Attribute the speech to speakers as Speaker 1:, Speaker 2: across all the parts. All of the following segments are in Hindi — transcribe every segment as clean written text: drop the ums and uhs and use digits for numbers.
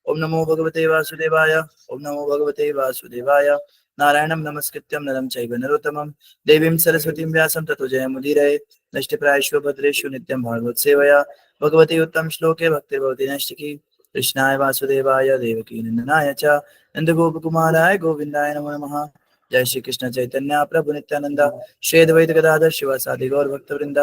Speaker 1: ओम नमो भगवते वासुदेवाय। ओम नमो भगवते वासुदेवाय। नारायणं नमस्कृत्यं नरं चैव नरोत्तमं देवीं सरस्वतीं व्यासं ततो जयमुदीरये। नष्टप्रायेषु भद्रेषु नित्यं भागवत सेवया भगवती उत्तम श्लोके भक्तिर्भवति नैष्टिकी। कृष्णाय वासुदेवाय देवकी नंदनाय च नंदगोपकुमाराय गोविंदाय नमो नमः। जय श्री कृष्ण चैतन्य प्रभु नित्यानंद श्री अद्वैत गदाधर शिवासादि गौर भक्तवृंद।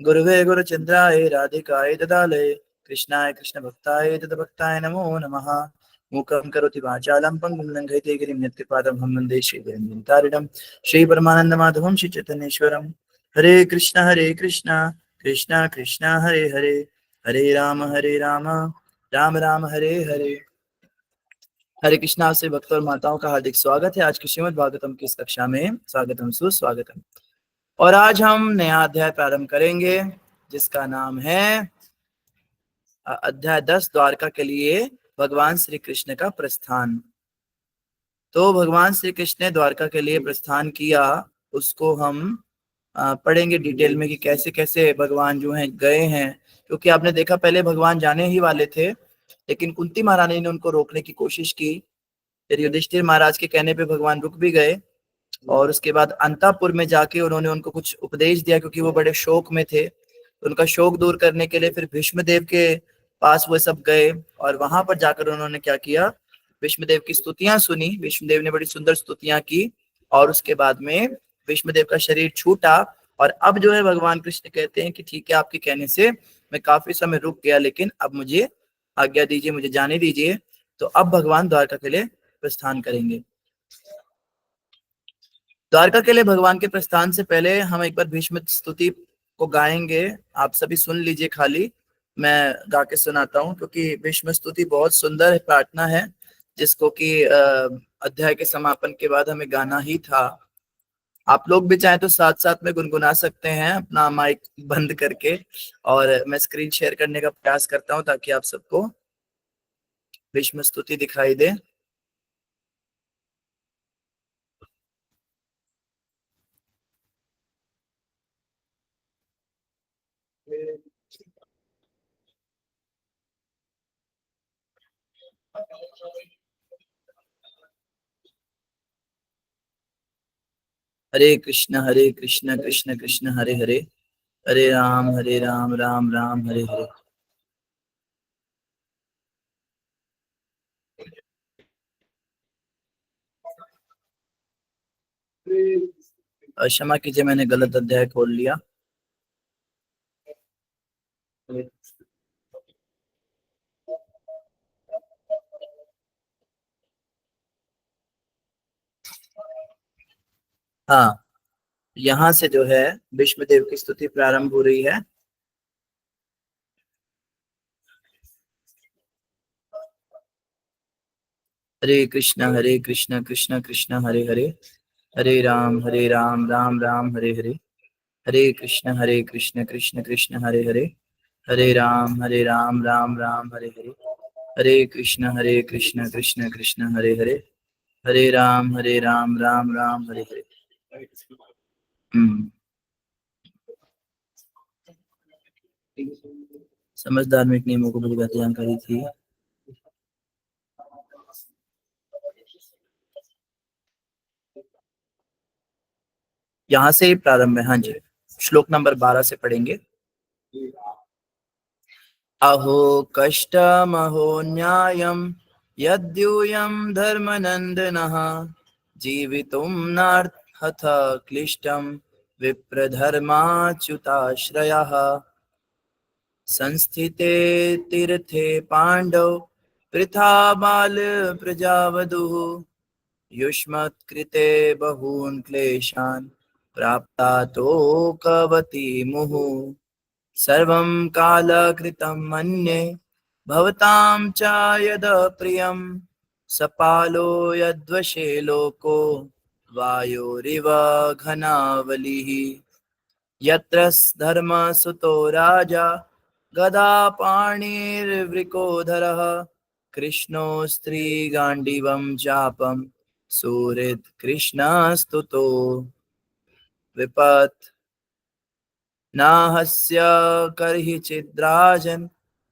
Speaker 1: गुरुवे गुरुचंद्राय राधिकाय ददालये कृष्णाय कृष्ण भक्ताय तद्भक्ताय नमो नमः। मूकं करोति वाचालं पंगुं लंघयते गिरिं यत्कृपातं हम वन्दे श्रीगुरुं श्री परमानंद माधवं श्री चैतन्येश्वरम्। हरे कृष्ण कृष्ण कृष्ण हरे हरे, हरे राम राम राम हरे हरे। हरे कृष्णा से भक्त और माताओं का हार्दिक स्वागत है आज की श्रीमद् भागवतम की इस कक्षा में। स्वागतम सुस्वागतम। और आज हम नया अध्याय प्रारंभ करेंगे जिसका नाम है अध्याय 10 द्वारका के लिए भगवान श्री कृष्ण का प्रस्थान। तो भगवान श्री कृष्ण ने द्वारका के लिए प्रस्थान किया, उसको हम पढ़ेंगे डिटेल में कि कैसे कैसे भगवान जो हैं गए हैं। क्योंकि आपने देखा पहले भगवान जाने ही वाले थे, लेकिन कुंती महारानी ने उनको रोकने की कोशिश की। फिर युधिष्ठिर महाराज के कहने पे भगवान रुक भी गए और उसके बाद अंतापुर में जाके उन्होंने उनको कुछ उपदेश दिया, क्योंकि वो बड़े शोक में थे। उनका शोक दूर करने के लिए फिर भीष्मदेव के पास वो सब गए और वहां पर जाकर उन्होंने क्या किया, भीष्मदेव की स्तुतियां सुनी। भीष्मदेव ने बड़ी सुंदर स्तुतियां की और उसके बाद में भीष्मदेव का शरीर छूटा। और अब जो है भगवान कृष्ण कहते हैं कि ठीक है, आपके कहने से मैं काफी समय रुक गया, लेकिन अब मुझे आज्ञा दीजिए, मुझे जाने दीजिए। तो अब भगवान द्वारका के लिए प्रस्थान करेंगे। द्वारका के लिए भगवान के प्रस्थान से पहले हम एक बार भीष्म स्तुति को गाएंगे। आप सभी सुन लीजिए, खाली मैं गा के सुनाता हूँ, क्योंकि भीष्म स्तुति बहुत सुंदर प्रार्थना है जिसको कि अध्याय के समापन के बाद हमें गाना ही था। आप लोग भी चाहे तो साथ साथ में गुनगुना सकते हैं अपना माइक बंद करके, और मैं स्क्रीन शेयर करने का प्रयास करता हूँ ताकि आप सबको भीष्म स्तुति दिखाई दे। हरे कृष्ण कृष्ण कृष्ण हरे हरे, हरे राम राम राम हरे हरे। क्षमा कीजिए, मैंने गलत अध्याय खोल लिया। हाँ, यहाँ से जो है विष्णुदेव की स्तुति प्रारंभ हो रही है। हरे कृष्ण कृष्ण कृष्ण हरे हरे, हरे राम राम राम हरे हरे। हरे कृष्ण कृष्ण कृष्ण हरे हरे, हरे राम राम राम हरे हरे। हरे कृष्ण कृष्ण कृष्ण हरे हरे, हरे राम राम राम हरे हरे। समझ धार्मिक नियमों को भली भांति जानकारी थी। यहाँ से ही प्रारंभ है। हाँ जी, श्लोक नंबर 12 से पढ़ेंगे। अहो कष्टमहो न्यायं यद्यूयं धर्मनन्दनः जीवितुं नार्हथ क्लिष्टं विप्रधर्माच्युताश्रयः। संस्थिते तीर्थे पाण्डव पृथा बाल प्रजावधुः युष्मत्कृते बहून् क्लेशान् प्राप्ता तोकवती मुहुः। सर्वं कालकृतं मन्ये भवतां च यद प्रियं सपालो यद्वशे लोको वायोरिव घनावलिः। यत्र धर्मसुतो राजा गदापाणिर्वृकोधरः कृष्णो स्त्रीगाण्डीवं चापं सूरित् कृष्णस्तुतो विपत् नाहस्य कर्हि चिद्राजन्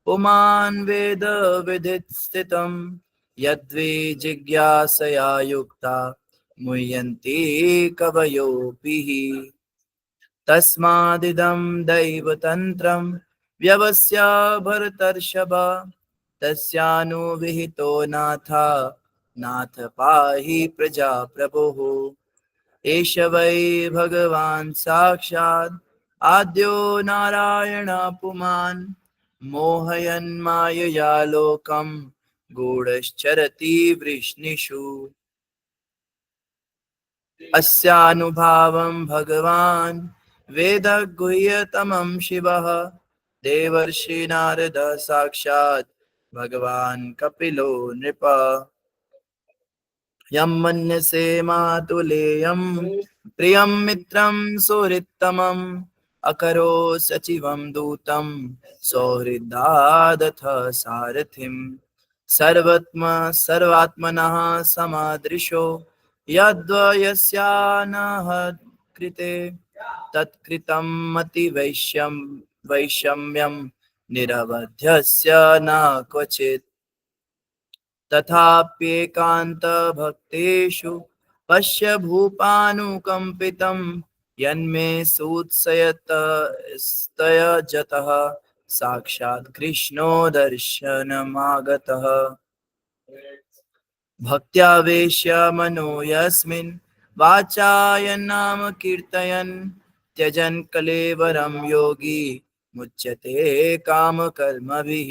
Speaker 1: पुमान् वेद विदित् स्थितं यद्वे जिज्ञासया युक्ता मुह्यन्ति कवयोऽपि हि। तस्मादिदं दैवतन्त्रं व्यवस्य भरतर्षभ तस्यानुविहितो नाथ पाहि प्रजाप्रभुः। एष वै भगवान् साक्षात् आद्यो नारायण पुमान् मोहयन् मायया लोकं गूढश्चरति वृष्णिषु। अस्यानुभावं भगवान् वेद गुह्यतमं शिवः देवर्षि नारद साक्षात् भगवान् कपिलो नृप। यं मन्यसे मातुलेयं प्रियं मित्रं सुहृत्तमम् अकरो सचिवं दूतं सौहृदादथ सारथिम् सर्वात्मनः समादृशो यद्वयस्यानः कृते तत्कृतं वैषम्यं निरवध्यस्य न क्वचित्। तथाप्येकान्तभक्तेषु पश्य भूपानुकम्पितं यन्मे सूत्सयतस्तयजतः साक्षात् कृष्णो दर्शनमागतः। भक्त्यावेश्य मनो यस्मिन् वाचायन्नाम कीर्तयन् त्यजन् कलेवरं योगी मुच्यते कामकर्मभिः।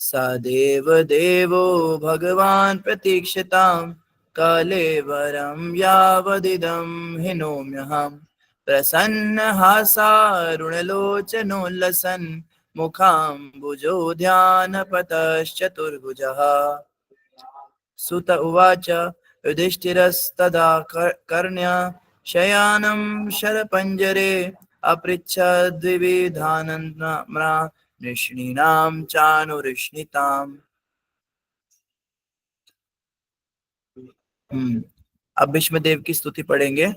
Speaker 1: सदेव देवो भगवान् प्रतीक्षतां कलेवरं यावदिदं हिनोम्यहम् प्रसन्नहासारुणलोचनोल्लसन् मुखाम्बुजो ध्यानपतश्चतुर्भुजः। सुत उवाच युधिष्ठिरस्तदा कर्ण्य शयानं शरपञ्जरे अपृच्छद्विविधानन्द्रा नृष्णीनां चानुरिष्णिताम्। अब भीष्मदेव की स्तुति पढ़ेंगे।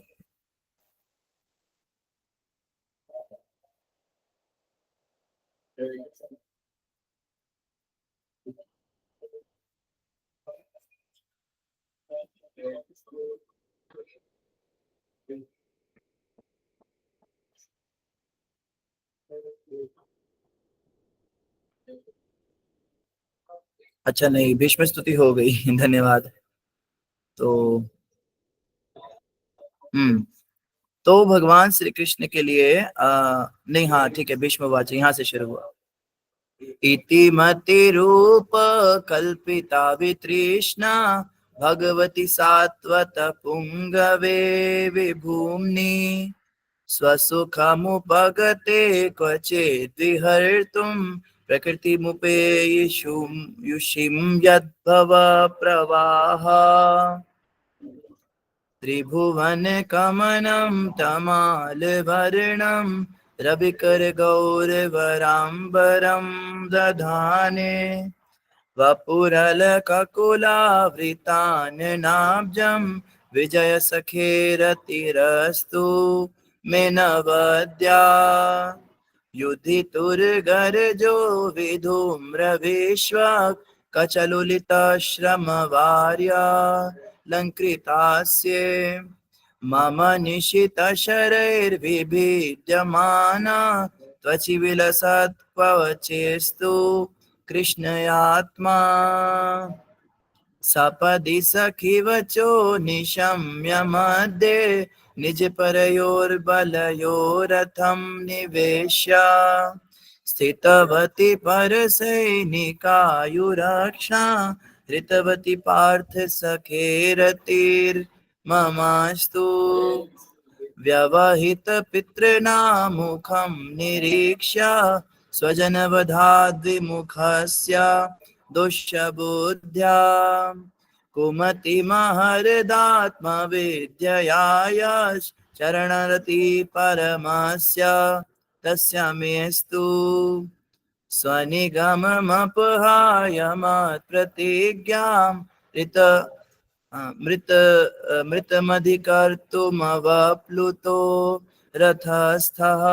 Speaker 1: अच्छा नहीं, भीष्म स्तुति हो गई धन्यवाद। तो तो भगवान श्री कृष्ण के लिए नहीं, हाँ ठीक है, भीष्मवाच यहाँ से शुरू हुआ। इति मति रूप कल्पिता वितृष्णा भगवती सात्वत पुंगवे विभूम्नि स्वसुखमुपगते क्वचिद् विहर्तुं प्रकृतिमुपेयुषीं यद्भव प्रवाह। त्रिभुवनकमनं तमालवर्णं रविकरगौरवराम्बरं दधाने वपुरलककुलावृतान्नाब्जं विजयसखेरतिरस्तु मे नवद्या। युधितुर्गर्जो विधूम्रविश्वाक् कचलुलितश्रमवार्या लङ्कृतास्ये मम निशितशरैर्विभिद्यमाना त्वचि विलसत्कवचेस्तु कृष्णयात्मा। सपदि सखिवचो निशम्य मध्ये निजपरयोर्बलयोरथं निवेश्य स्थितवती परसैनिकायुरक्षा हृतवती पार्थ सखेरतिर्ममास्तु। व्यवहित पितॄणामुखं निरीक्ष्य स्वजनवधाद्विमुखस्य दुष्टबुद्ध्या कुमतिमहरदात्मविद्ययाश्चरणरति परमस्य तस्य मेस्तु स्वनिगममपहाय मत्प्रतिज्ञां मृतमधिकर्तुमवप्लुतो रथस्थः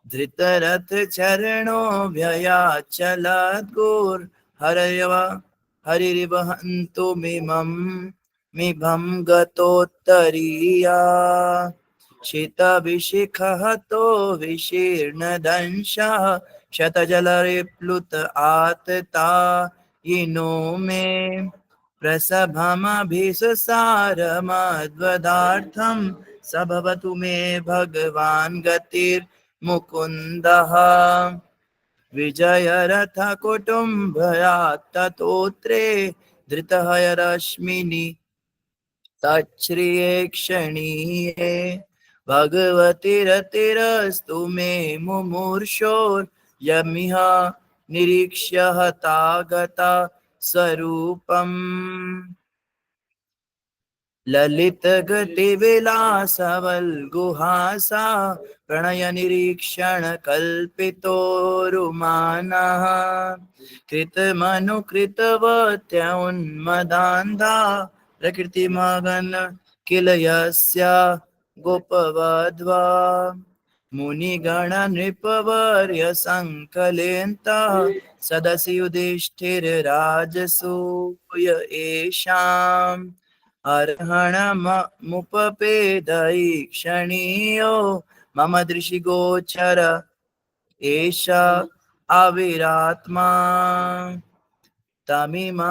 Speaker 1: धृतरथ चरणो व्ययाचलद्गुर् हरयव हरिर्वहन्तु मिभं गतोत्तरीया शीतविशिखहतो विशीर्णदंशः शतजलरिप्लुत आततायिनो मे प्रसभमभिससारमद्वदार्थं स भवतु मे भगवान् गतिर्मुकुन्दः विजयरथ कुटुम्भयात्ततोत्रे धृतहयरश्मिनि तच्छ्रिये क्षणीये भगवति रतिरस्तु मे मुमूर्षोर्यमिह निरीक्ष्य हतागता स्वरूपम् ललितगतिविलासवल्गुहासा प्रणयनिरीक्षण कल्पितोरुमानः कृतमनुकृतवत्युन्मदान्धा प्रकृतिमगन किल यस्य गोपवध्वा मुनिगण नृपवर्य संकलेन्तः सदसि युधिष्ठिरराजसूय येषाम् अर्हणमुपपेदैक्षणीयो मम दृशिगोचर एष आविरात्मा तमिममहमजं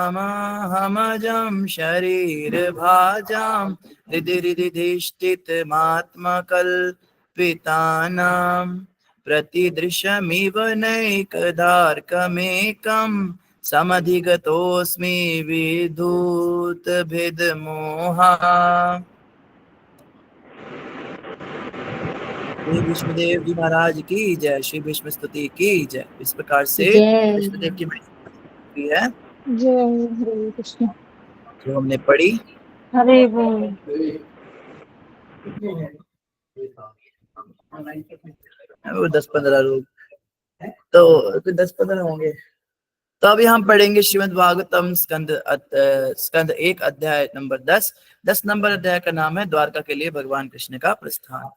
Speaker 1: शरीरभाजां हृदिहृदिधिष्ठितमात्मकल्पितानां प्रतिदृशमिव नैकदार्कमेकं समधिगतोऽस्मि विधूतभेदमोहः। श्री विष्णुदेव जी महाराज की जय, श्री विष्णु स्तुति की जय। इस प्रकार से विष्णुदेव की महिमा है
Speaker 2: जय हरे कृष्ण।
Speaker 1: जो हमने पढ़ी।
Speaker 2: हरे बोल।
Speaker 1: वो 10-15 लोग तो 10-15 होंगे। तो अभी हम पढ़ेंगे श्रीमद् भागवतम स्कंद 1 अध्याय नंबर 10 नंबर अध्याय का नाम है द्वारका के लिए भगवान कृष्ण का प्रस्थान।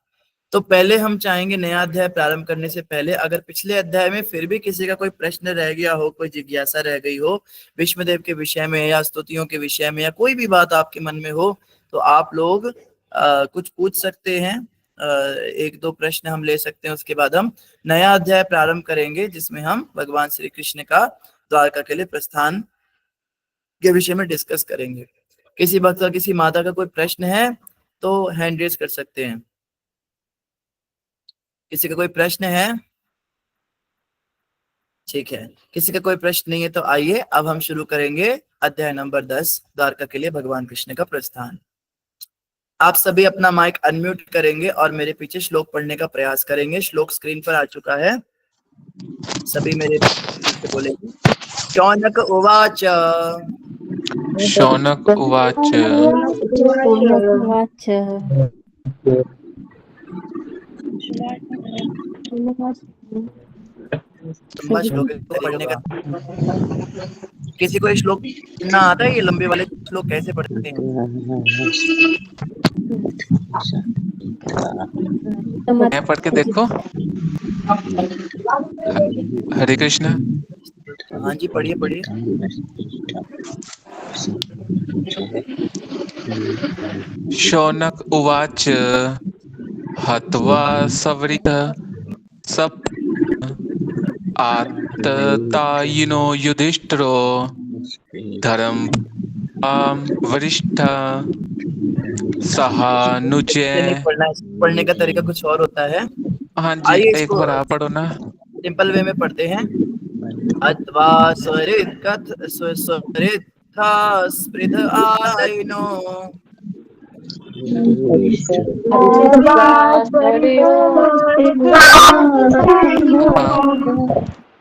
Speaker 1: तो पहले हम चाहेंगे नया अध्याय प्रारंभ करने से पहले अगर पिछले अध्याय में फिर भी किसी का कोई प्रश्न रह गया हो, कोई जिज्ञासा रह गई हो विष्णुदेव के विषय में या स्तुतियों के विषय में या कोई भी बात आपके मन में हो तो आप लोग कुछ पूछ सकते हैं। 1-2 प्रश्न हम ले सकते हैं। उसके बाद हम नया अध्याय प्रारंभ करेंगे जिसमें हम भगवान श्री कृष्ण का द्वारका के लिए प्रस्थान के विषय में डिस्कस करेंगे। किसी भक्त का किसी माता का कोई प्रश्न है तो हैंड रेज कर सकते हैं। किसी का कोई प्रश्न है? ठीक है, किसी का कोई प्रश्न नहीं है तो आइए अब हम शुरू करेंगे अध्याय नंबर 10 द्वारका के लिए भगवान कृष्ण का प्रस्थान। आप सभी अपना माइक अनम्यूट करेंगे और मेरे पीछे श्लोक पढ़ने का प्रयास करेंगे। श्लोक स्क्रीन पर आ चुका है, सभी मेरे पीछे बोलेंगे। शौनक उवाच
Speaker 3: शौनक उवाच
Speaker 1: लंबा श्लोक पढ़ने का किसी को श्लोक पढ़ना आता है? ये लंबे वाले श्लोक कैसे पढ़ते हैं?
Speaker 3: मैं पढ़ के देखो। हरे कृष्ण।
Speaker 1: हाँ जी, पढ़िए पढ़िए।
Speaker 3: शौनक उवाच हत्वा सवरितः सप्त आततायिनो युधिष्ठिरो धर्मं वरिष्ठः सहानुजय।
Speaker 1: पढ़ने का तरीका कुछ और होता है।
Speaker 3: हाँ जी, एक बार आप पढ़ो ना।
Speaker 1: सिंपल वे में पढ़ते हैं। अत्वा स्वरित कथ स्वरित था स्पृध आइनो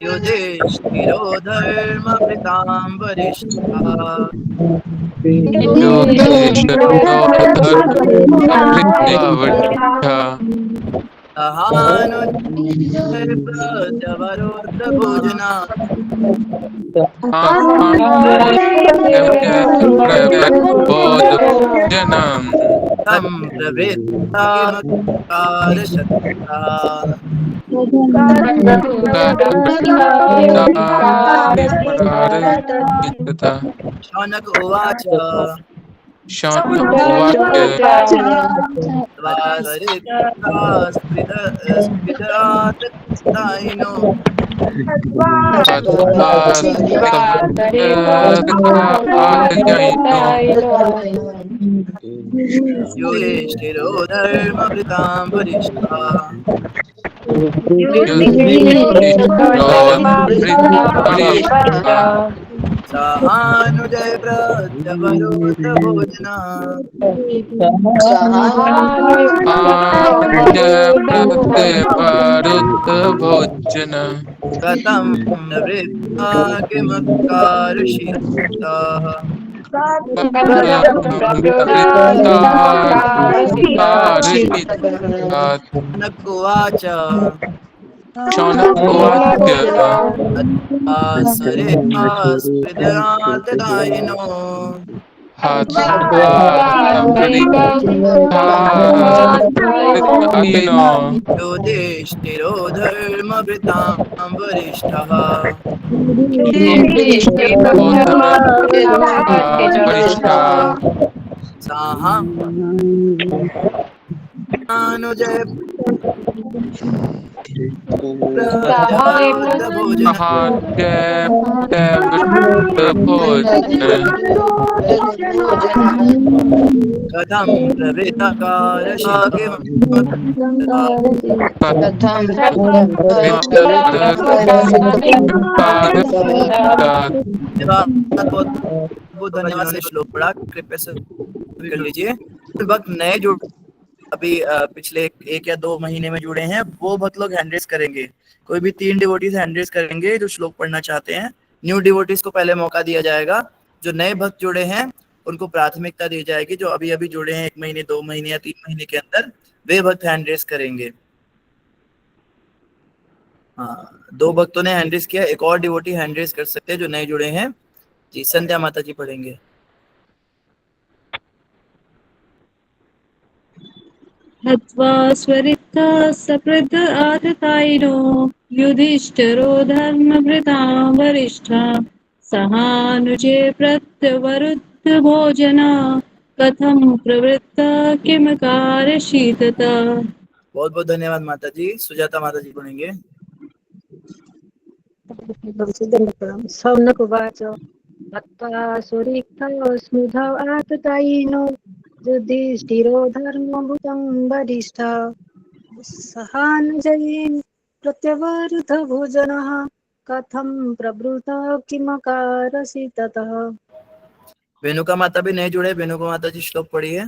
Speaker 1: युधिष्ठिरो धर्मभृतां वरिष्ठः सहानुजयप्रत्यवरोधभोजना कथं प्रवृत्ता किमकारशक्ता शौनक उवाच
Speaker 3: शौनक उवाच
Speaker 1: स्पृदराततायिनो युधिष्ठिरो धर्मभृतां वरिष्ठः सहानुजय प्रत्यवरोध भोजना
Speaker 3: भोजन
Speaker 1: कथं प्रवृत्ता किमकारशीतः नकुवाच
Speaker 3: शौनक उवाच
Speaker 1: सरितास्पृदराततायिनो युधिष्ठिरो धर्मभृतां वरिष्ठः साहानुजय प्रत्यवरुद्ध भोजन कथं बहुत धन्यवाद से श्लोक पढ़ा, कृपया से कर लीजिए। भक्त नए जो अभी पिछले एक या 2 महीने में जुड़े हैं वो भक्त लोग हैंड रेज करेंगे। कोई भी 3 डिवोटीज हैंड रेज करेंगे जो श्लोक पढ़ना चाहते हैं। न्यू डिवोटीज को पहले मौका दिया जाएगा। जो नए भक्त जुड़े हैं उनको प्राथमिकता दी जाएगी। जो अभी अभी जुड़े हैं 1 महीने 2 महीने या 3 महीने के अंदर, वे भक्त हैंड रेज करेंगे। हाँ, 2 भक्तों ने हैंड रेज किया, एक और डिवोटी हैंड रेज कर सकते हैं जो नए जुड़े हैं। जी, संध्या माता जी पढ़ेंगे।
Speaker 2: हत्वा स्वरिता सप्रद आततायिनो युधिष्ठिरो धर्मभृतां वरिष्ठः सहानुजे प्रत्यवरुद्ध भोजना कथं प्रवृत्ता किमकारशीतता।
Speaker 1: बहुत बहुत धन्यवाद माता जी। सुजाता माता जी पढ़ेंगे।
Speaker 4: शौनक उवाच भक्त्वा सुरिक्ता स्नुधा आततायिनो युधिष्ठिरो धर्मभृतां वरिष्ठः सहानुजयेन प्रत्यवरुद्ध भोजनः कथं प्रवृत्ता किमकारशीततः।
Speaker 1: वेणुका माता भी नए जुड़े। वेणुका माता जी श्लोक पढ़िए।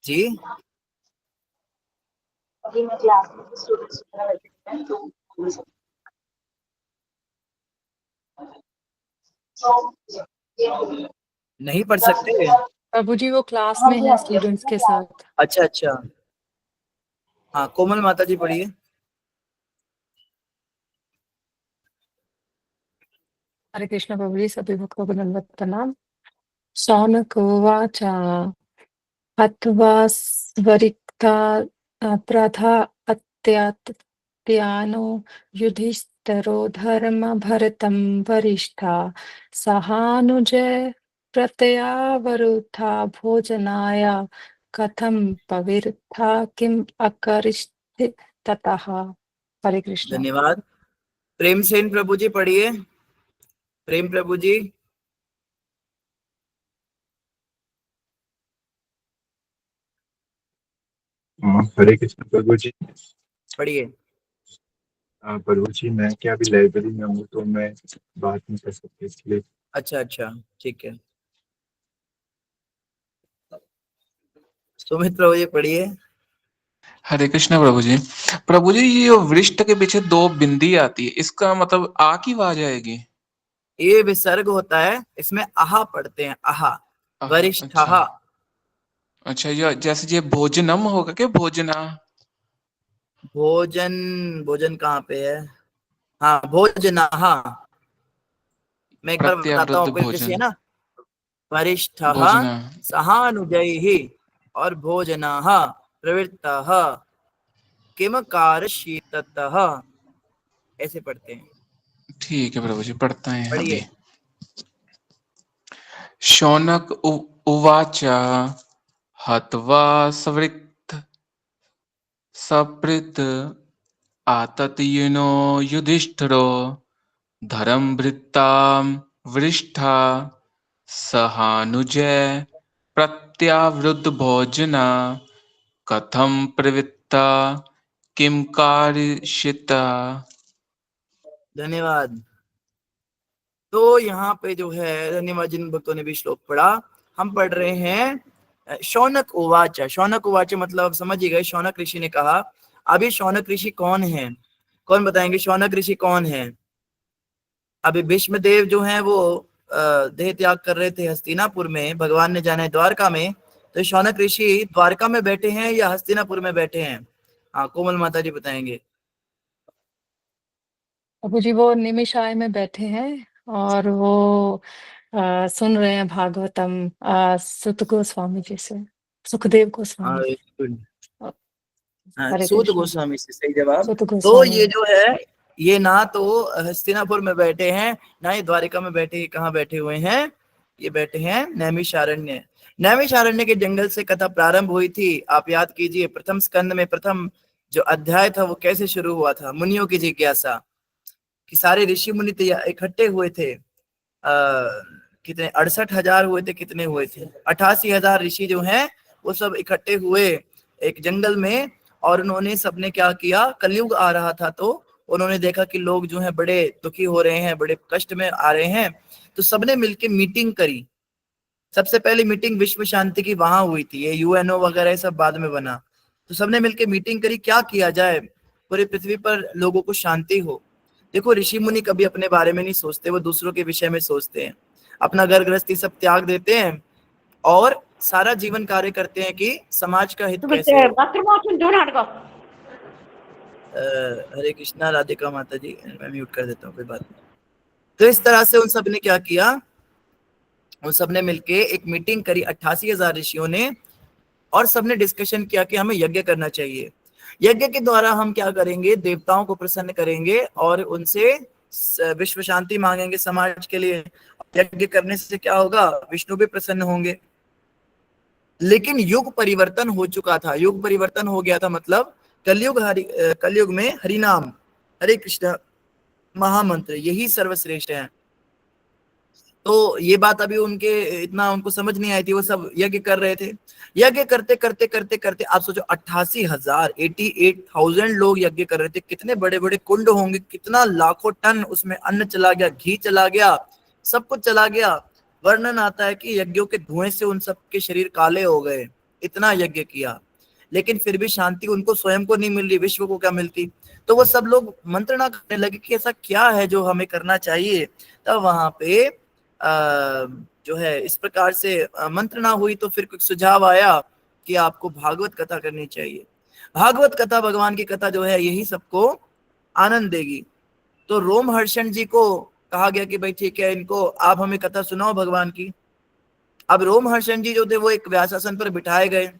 Speaker 1: जी, नहीं पढ़ सकते?
Speaker 5: प्रभु जी वो क्लास में है स्टूडेंट्स के साथ।
Speaker 1: अच्छा अच्छा, हाँ, कोमल माता जी पढ़िए।
Speaker 5: हरे कृष्ण प्रभु जी, सभी भक्तों को दंडवत प्रणाम। शौनक उवाच हत्वा स्वरिक्ता प्रथा अत्यानो युधिष्ठिरो धर्मभरतं वरिष्ठा सहानुजय प्रत्ययावरुद्धा भोजनाय कथं पविर्था किम अकरिष्यति ततः। हरे कृष्ण।
Speaker 1: धन्यवाद। प्रेम सेन प्रभु जी पढ़िए। प्रेम प्रभु जी।
Speaker 6: हरे कृष्ण प्रभु जी।
Speaker 1: पढ़िए।
Speaker 6: प्रभु जी, मैं क्या अभी लाइब्रेरी में हूँ तो मैं बात नहीं कर सकती, इसलिए।
Speaker 1: अच्छा अच्छा, ठीक है। सुमित प्रभु जी पढ़िए।
Speaker 3: हरे कृष्ण प्रभु जी। प्रभु जी, ये वृष्ट के पीछे 2 बिंदी आती है, इसका मतलब आ की आवाज आएगी?
Speaker 1: ये विसर्ग होता है, इसमें आहा पढ़ते हैं। आहा, वरिष्ठ।
Speaker 3: अच्छा, ये जैसे ये भोजनम होगा क्या? भोजना।
Speaker 1: भोजन, भोजन कहाँ पे है? हाँ, भोजना, हाँ, मैं एक बार बताता हूँ
Speaker 3: प्रत्यावृत्त
Speaker 1: आपको कैसे है
Speaker 3: भोजन,
Speaker 1: ना। वरिष्ठ
Speaker 3: भोजना।
Speaker 1: सहानुजै और भोजना प्रवृत्त किम कारशीततः, ऐसे पढ़ते हैं।
Speaker 3: ठीक है प्रभु जी, पढ़ते हैं अभी।
Speaker 1: पढ़िए।
Speaker 3: शौनक उवाच हत्वा सवृक्त सपृत आततिनो युधिष्ठिरो धर्मभृतां वरिष्ठा सहानुजय प्रत्यावृद्धभोजना कथं प्रवृत्ता किं कारयिष्यता।
Speaker 1: धन्यवाद। तो यहाँ पे जो है, धन्यवाद जिन भक्तों ने भी श्लोक पढ़ा। हम पढ़ रहे हैं शौनक उवाच। शौनक उवाच मतलब समझ ही गए, शौनक ऋषि ने कहा। अभी शौनक ऋषि कौन है? कौन बताएंगे शौनक ऋषि कौन है? अभी भीष्म देव जो हैं वो देह त्याग कर रहे थे हस्तिनापुर में, भगवान ने जाना है द्वारका में। तो शौनक ऋषि द्वारका में बैठे हैं या हस्तिनापुर में बैठे हैं? हाँ, कोमल माता जी बताएंगे।
Speaker 5: प्रभु जी वो निमिषाय में बैठे हैं और वो सुन रहे हैं भागवतम सुत गोस्वामी जी से, सुखदेव
Speaker 1: हाँ,
Speaker 5: गोस्वामी। हरे
Speaker 1: सूत
Speaker 5: कृष्ण।
Speaker 1: गोस्वामी से सही जवाब।
Speaker 5: सुत
Speaker 1: तो
Speaker 5: गोस्वामी।
Speaker 1: ये जो है, ये ना तो हस्तिनापुर में बैठे हैं, ना ही द्वारिका में बैठे। कहाँ बैठे हुए हैं? ये बैठे हैं नैमिषारण्य। नैमिषारण्य के जंगल से कथा प्रारंभ हुई थी। आप याद कीजिए, प्रथम स्कंद में प्रथम जो अध्याय था वो कैसे शुरू हुआ था? मुनियों की जिज्ञासा, कि सारे ऋषि मुनि इकट्ठे हुए थे। कितने 68,000 हुए थे, कितने हुए थे? 88,000 ऋषि जो हैं वो सब इकट्ठे हुए एक जंगल में। और उन्होंने सबने क्या किया, कलयुग आ रहा था तो उन्होंने देखा कि लोग जो हैं बड़े दुखी हो रहे हैं, बड़े कष्ट में आ रहे हैं। तो सबने मिलके मीटिंग करी। सबसे पहली मीटिंग विश्व शांति की वहां हुई थी। ये यूएनओ वगैरह सब बाद में बना। तो सबने मिलके मीटिंग करी, क्या किया जाए पूरी पृथ्वी पर लोगों को शांति हो। देखो, ऋषि मुनि कभी अपने बारे में नहीं सोचते, वो दूसरों के विषय में सोचते हैं। अपना घर गृहस्थी सब त्याग देते हैं और सारा जीवन कार्य करते हैं कि समाज का हित कैसे हो। हरे कृष्णा, राधिका माता जी, मैं म्यूट कर देता हूँ, कोई बात नहीं। तो इस तरह से उन सब ने क्या किया, उन सब ने मिलके एक मीटिंग करी 88,000 ऋषियों ने। और सबने डिस्कशन किया कि हमें यज्ञ करना चाहिए। यज्ञ के द्वारा हम क्या करेंगे, देवताओं को प्रसन्न करेंगे और उनसे विश्व शांति मांगेंगे समाज के लिए। यज्ञ करने से क्या होगा, विष्णु भी प्रसन्न होंगे। लेकिन युग परिवर्तन हो चुका था। युग परिवर्तन हो गया था मतलब कलयुग में हरिनाम, हरे कृष्ण महामंत्र यही सर्वश्रेष्ठ है। तो ये बात अभी उनके इतना उनको समझ नहीं आई थी। वो सब यज्ञ कर रहे थे। यज्ञ करते करते करते करते आप सोचो 88,000 लोग यज्ञ कर रहे थे। कितने बड़े बड़े कुंड होंगे, कितना लाखों टन उसमें अन्न चला गया, घी चला गया, सब कुछ चला गया। वर्णन आता है कि यज्ञों के धुएं से उन सबके शरीर काले हो गए, इतना यज्ञ किया। लेकिन फिर भी शांति उनको स्वयं को नहीं मिल रही, विश्व को क्या मिलती। तो वो सब लोग मंत्रणा करने लगे कि ऐसा क्या है जो हमें करना चाहिए। तब वहां पे जो है इस प्रकार से मंत्रणा हुई। तो फिर कुछ सुझाव आया कि आपको भागवत कथा करनी चाहिए। भागवत कथा, भगवान की कथा जो है यही सबको आनंद देगी। तो रोमहर्षण जी को कहा गया कि भाई ठीक है, इनको आप हमें कथा सुनाओ भगवान की। अब रोमहर्षण जी जो थे वो एक व्यासासन पर बिठाए गए,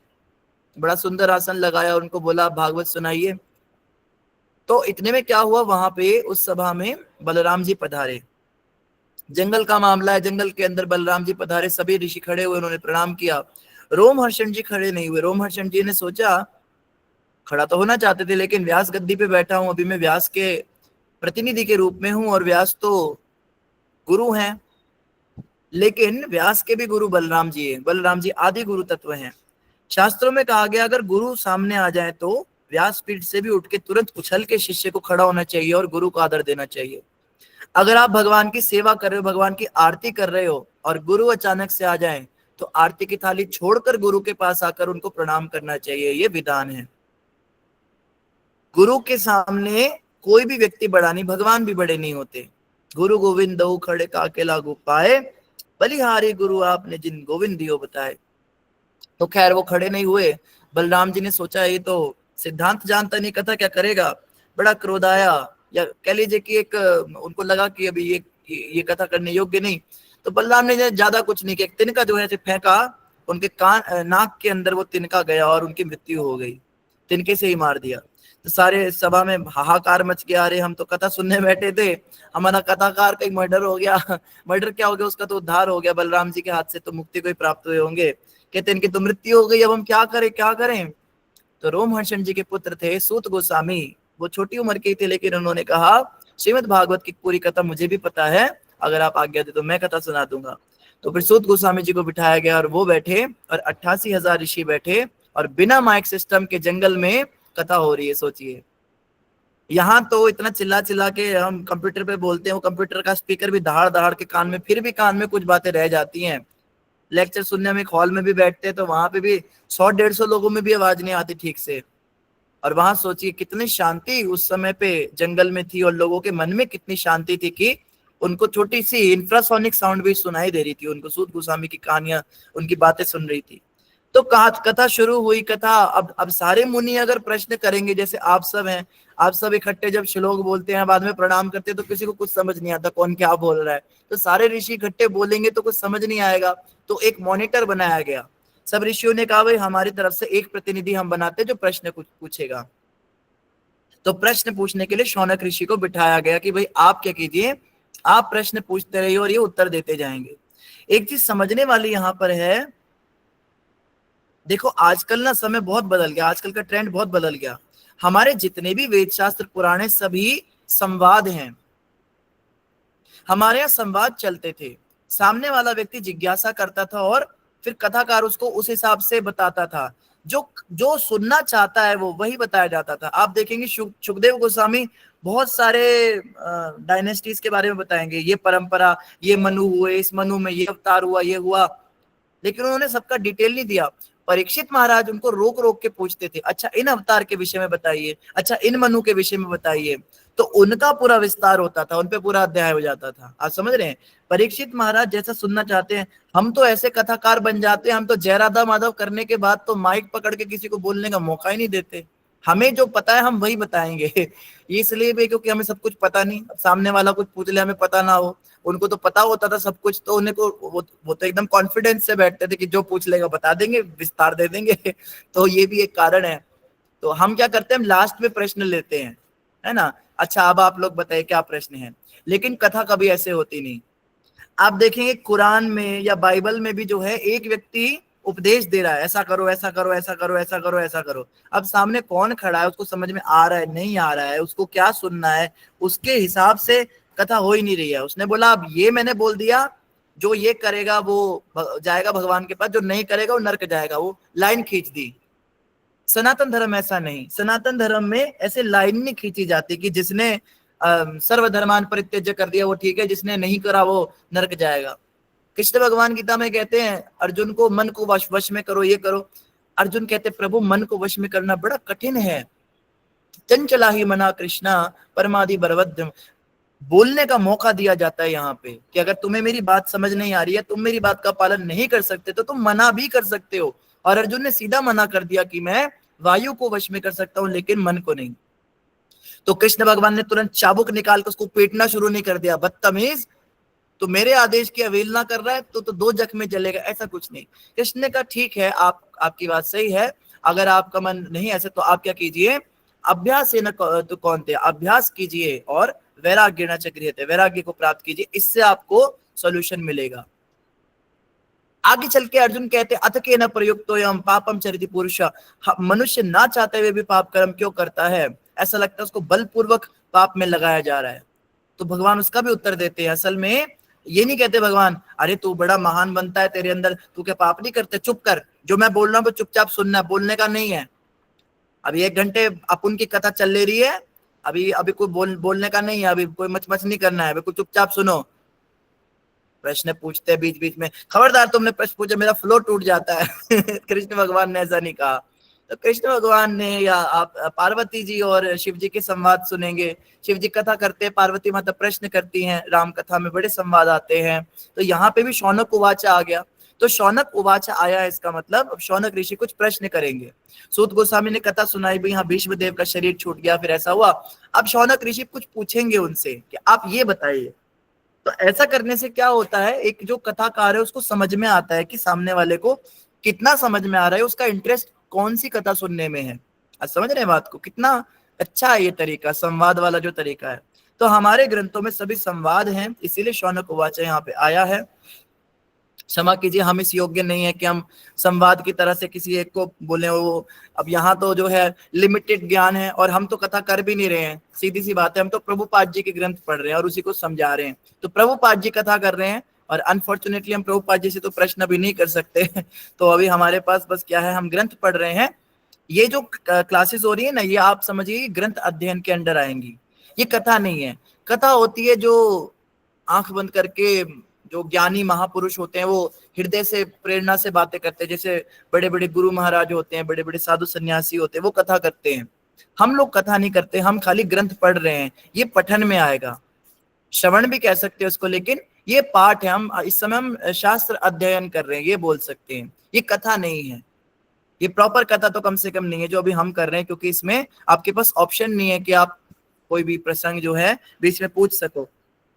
Speaker 1: बड़ा सुंदर आसन लगाया, उनको बोला भागवत सुनाइए। तो इतने में क्या हुआ, वहां पे उस सभा में बलराम जी पधारे। जंगल का मामला है, जंगल के अंदर बलराम जी पधारे, सभी ऋषि खड़े हुए, उन्होंने प्रणाम किया। रोमहर्षण जी खड़े नहीं हुए। रोमहर्षण जी ने सोचा, खड़ा तो होना चाहते थे लेकिन व्यास गद्दी पे बैठा हूं, अभी मैं व्यास के प्रतिनिधि के रूप में हूं और व्यास तो गुरु हैं। लेकिन व्यास के भी गुरु बलराम जी हैं। बलराम जी आदि गुरु तत्व हैं। शास्त्रों में कहा गया अगर गुरु सामने आ जाए तो व्यासपीठ से भी उठ के तुरंत उछल के शिष्य को खड़ा होना चाहिए और गुरु को आदर देना चाहिए। अगर आप भगवान की सेवा कर रहे हो, भगवान की आरती कर रहे हो और गुरु अचानक से आ जाए तो आरती की थाली छोड़कर गुरु के पास आकर उनको प्रणाम करना चाहिए। ये विधान है। गुरु के सामने कोई भी व्यक्ति बड़ा नहीं, भगवान भी बड़े नहीं होते। गुरु गोविंद दो खड़े काके लागू पाए, बलिहारी गुरु आपने जिन गोविंद दियो बताए। तो खैर वो खड़े नहीं हुए। बलराम जी ने सोचा ये तो सिद्धांत जानता नहीं, कथा क्या करेगा। बड़ा क्रोध आया, या कह लीजिए कि एक उनको लगा कि अभी ये कथा करने योग्य नहीं, तो बलराम ने ज्यादा कुछ नहीं किया, एक तिनका जो है फेंका, उनके कान नाक के अंदर वो तिनका गया और उनकी मृत्यु हो गई, तिनके से ही मार दिया। तो सारे सभा में हाहाकार मच गया, अरे हम तो कथा सुनने बैठे थे, हमारा कथाकार का मर्डर हो गया। मर्डर क्या हो गया, उसका तो उद्धार हो गया, बलराम जी के हाथ से तो मुक्ति को ही प्राप्त हुए होंगे। कहते इनकी तो मृत्यु हो गई, अब हम क्या करें क्या करें। तो रोमहर्षण जी के पुत्र थे सूत गोस्वामी, वो छोटी उम्र के थे, लेकिन उन्होंने कहा श्रीमद् भागवत की पूरी कथा मुझे भी पता है, अगर आप आज्ञा दे तो मैं कथा सुना दूंगा। तो फिर सूत गोस्वामी जी को बिठाया गया और वो बैठे, और 88,000 ऋषि बैठे, और बिना माइक सिस्टम के जंगल में कथा हो रही है। सोचिए, यहाँ तो इतना चिल्ला चिल्ला के हम कंप्यूटर पे बोलते हैं, वो कंप्यूटर का स्पीकर भी दहाड़ दहाड़ के कान में, फिर भी कान में कुछ बातें रह जाती हैं। लेक्चर सुनने में एक हॉल में भी बैठते हैं तो वहां पे भी 100-150 लोगों में भी आवाज नहीं आती ठीक से। और वहां सोचिए कितनी शांति उस समय पे जंगल में थी, और लोगों के मन में कितनी शांति थी कि उनको छोटी सी इंफ्रासोनिक साउंड भी सुनाई दे रही थी, उनको सूत गोस्वामी की कहानियां, उनकी बातें सुन रही थी। तो कथा शुरू हुई। कथा अब सारे मुनि अगर प्रश्न करेंगे, जैसे आप सब हैं, आप सब इकट्ठे जब श्लोक बोलते हैं, बाद में प्रणाम करते हैं, तो किसी को कुछ समझ नहीं आता कौन क्या बोल रहा है। तो सारे ऋषि इकट्ठे बोलेंगे तो कुछ समझ नहीं आएगा। तो एक मॉनिटर बनाया गया, सब ऋषियों ने कहा भाई हमारी तरफ से एक प्रतिनिधि हम बनाते हैं जो प्रश्न कुछ पूछेगा। तो प्रश्न पूछने के लिए शौनक ऋषि को बिठाया गया कि भाई आप क्या कीजिए, आप प्रश्न पूछते रहिए और ये उत्तर देते जाएंगे। एक चीज समझने वाली यहाँ पर है, देखो आजकल ना समय बहुत बदल गया, आजकल का ट्रेंड बहुत बदल गया। हमारे जितने भी वेद शास्त्र पुराणे सभी संवाद हैं। हमारे यहाँ संवाद चलते थे, सामने वाला व्यक्ति जिज्ञासा करता था और फिर कथाकार उसको उस हिसाब से बताता था, जो सुनना चाहता है वो वही बताया जाता था। आप देखेंगे सुखदेव गोस्वामी बहुत सारे डायनेस्टीज के बारे में बताएंगे, ये परंपरा, ये मनु हुए, इस मनु में ये अवतार हुआ, ये हुआ, लेकिन उन्होंने सबका डिटेल नहीं दिया। परीक्षित महाराज उनको रोक रोक के पूछते थे, अच्छा इन अवतार के विषय में बताइए, अच्छा इन मनु के विषय में बताइए, तो उनका पूरा विस्तार होता था, उनपे पूरा अध्याय हो जाता था। आप समझ रहे हैं, परीक्षित महाराज जैसा सुनना चाहते हैं। हम तो ऐसे कथाकार बन जाते हैं, हम तो जय राधा माधव करने के बाद तो माइक पकड़ के किसी को बोलने का मौका ही नहीं देते। हमें जो पता है हम वही बताएंगे। इसलिए भी क्योंकि हमें सब कुछ पता नहीं, सामने वाला कुछ पूछ ले हमें पता ना हो, उनको तो पता होता था सब कुछ, तो उन्हें को वो तो एकदम कॉन्फिडेंस से बैठते थे कि जो पूछ लेगा बता देंगे, विस्तार दे देंगे। तो ये भी एक कारण है। तो हम क्या करते हैं, हम लास्ट में प्रश्न लेते हैं, है ना, अच्छा अब आप लोग बताइए क्या प्रश्न है। लेकिन कथा कभी ऐसे होती नहीं। आप देखेंगे कुरान में या बाइबल में भी जो है एक व्यक्ति उपदेश दे रहा है, ऐसा करो ऐसा करो ऐसा करो ऐसा करो ऐसा करो। अब सामने कौन खड़ा है, उसको समझ में आ रहा है नहीं आ रहा है, उसको क्या सुनना है, उसके हिसाब से कथा हो ही नहीं रही है। उसने बोला अब ये मैंने बोल दिया, जो ये करेगा वो जाएगा भगवान के पास, जो नहीं करेगा वो नरक जाएगा, वो लाइन खींच दी। सनातन धर्म ऐसा नहीं, सनातन धर्म में ऐसे लाइन नहीं खींची जाती कि जिसने सर्वधर्मान परित्यज्य कर दिया वो ठीक है, जिसने नहीं करा वो नरक जाएगा। कृष्ण भगवान गीता में कहते हैं अर्जुन को मन को वश में करो, ये करो। अर्जुन कहते प्रभु मन को वश में करना बड़ा कठिन है, चंचला ही मना कृष्णा परमादि बरवद्यम। बोलने का मौका दिया जाता है यहाँ पे कि अगर तुम्हें मेरी बात समझ नहीं आ रही है, तुम मेरी बात का पालन नहीं कर सकते, तो तुम मना भी कर सकते हो। और अर्जुन ने सीधा मना कर दिया कि मैं वायु को वश में कर सकता हूं लेकिन मन को नहीं। तो कृष्ण भगवान ने तुरंत चाबुक निकाल कर उसको पीटना शुरू नहीं कर दिया, बदतमीज, तो मेरे आदेश की अवहेलना कर रहा है तो 2 जख्म में जलेगा, ऐसा कुछ नहीं। कृष्ण ने कहा ठीक है, आपकी बात सही है, अगर आपका मन नहीं ऐसे तो आप क्या कीजिए, अभ्यास न तो कौन थे, अभ्यास कीजिए और वैराग्य न चक्रियते, वैराग्य को प्राप्त कीजिए, इससे आपको सॉल्यूशन मिलेगा। आगे चल के अर्जुन कहते अथ के न प्रयुक्तो यम पापम चरिति पुरुष, मनुष्य ना चाहते हुए भी पाप कर्म क्यों करता है, ऐसा लगता है उसको बलपूर्वक पाप में लगाया जा रहा है। तो भगवान उसका भी उत्तर देते हैं। असल में ये नहीं कहते भगवान अरे तू बड़ा महान बनता है, तेरे अंदर तू क्या पाप नहीं करते, चुप कर, जो मैं बोल रहा हूँ वो चुपचाप सुनना, बोलने का नहीं है। अभी 1 घंटे अपुन की कथा चल ले रही है, अभी कोई बोलने का नहीं है, अभी कोई मच नहीं करना है, बिल्कुल चुपचाप सुनो। प्रश्न पूछते हैं बीच बीच में, खबरदार तुमने प्रश्न पूछा मेरा फ्लो टूट जाता है। कृष्ण भगवान ने ऐसा नहीं कहा। तो कृष्ण भगवान ने या आप पार्वती जी और शिव जी के संवाद सुनेंगे, शिव जी कथा करते हैं, पार्वती माता प्रश्न करती हैं, राम कथा में बड़े संवाद आते हैं। तो यहाँ पे भी शौनक उवाच आ गया। तो शौनक उवाच आया है, इसका मतलब अब शौनक ऋषि कुछ प्रश्न करेंगे। सूत गोस्वामी ने कथा सुनाई, भाई यहाँ भीष्म देव का शरीर छूट गया, फिर ऐसा हुआ। अब शौनक ऋषि कुछ पूछेंगे उनसे कि आप ये बताइए। तो ऐसा करने से क्या होता है, एक जो कथाकार है उसको समझ में आता है कि सामने वाले को कितना समझ में आ रहा है, उसका इंटरेस्ट कौन सी कथा सुनने में है। आज समझ रहे हैं बात को, कितना अच्छा है ये तरीका, संवाद वाला जो तरीका है। तो हमारे ग्रंथों में सभी संवाद हैं, इसीलिए शौनक उवाच यहाँ पे आया है। क्षमा कीजिए, हम इस योग्य नहीं है कि हम संवाद की तरह से किसी एक को बोले। वो अब यहाँ तो जो है लिमिटेड ज्ञान है, और हम तो कथा कर भी नहीं रहे हैं, सीधी सी बात है। हम तो प्रभुपाद जी के ग्रंथ पढ़ रहे हैं और उसी को समझा रहे हैं। तो प्रभुपाद जी कथा कर रहे हैं, और अनफॉर्चुनेटली हम प्रभुपाद जी से तो प्रश्न भी नहीं कर सकते तो अभी हमारे पास बस क्या है, हम ग्रंथ पढ़ रहे हैं। ये जो क्लासेस हो रही है ना, ये आप समझिए ग्रंथ अध्ययन के अंडर आएंगी। ये कथा नहीं है। कथा होती है जो आंख बंद करके जो ज्ञानी महापुरुष होते हैं वो हृदय से प्रेरणा से बातें करते हैं, जैसे बड़े बड़े गुरु महाराज होते हैं, बड़े बड़े साधु सन्यासी होते हैं, वो कथा करते हैं। हम लोग कथा नहीं करते, हम खाली ग्रंथ पढ़ रहे हैं। ये पठन में आएगा, श्रवण भी कह सकते हैं उसको, लेकिन ये पाठ है। हम इस समय हम शास्त्र अध्ययन कर रहे हैं, ये बोल सकते हैं। ये कथा नहीं है, ये प्रॉपर कथा तो कम से कम नहीं है जो अभी हम कर रहे हैं, क्योंकि इसमें आपके पास ऑप्शन नहीं है कि आप कोई भी प्रसंग जो है बीच में पूछ सको।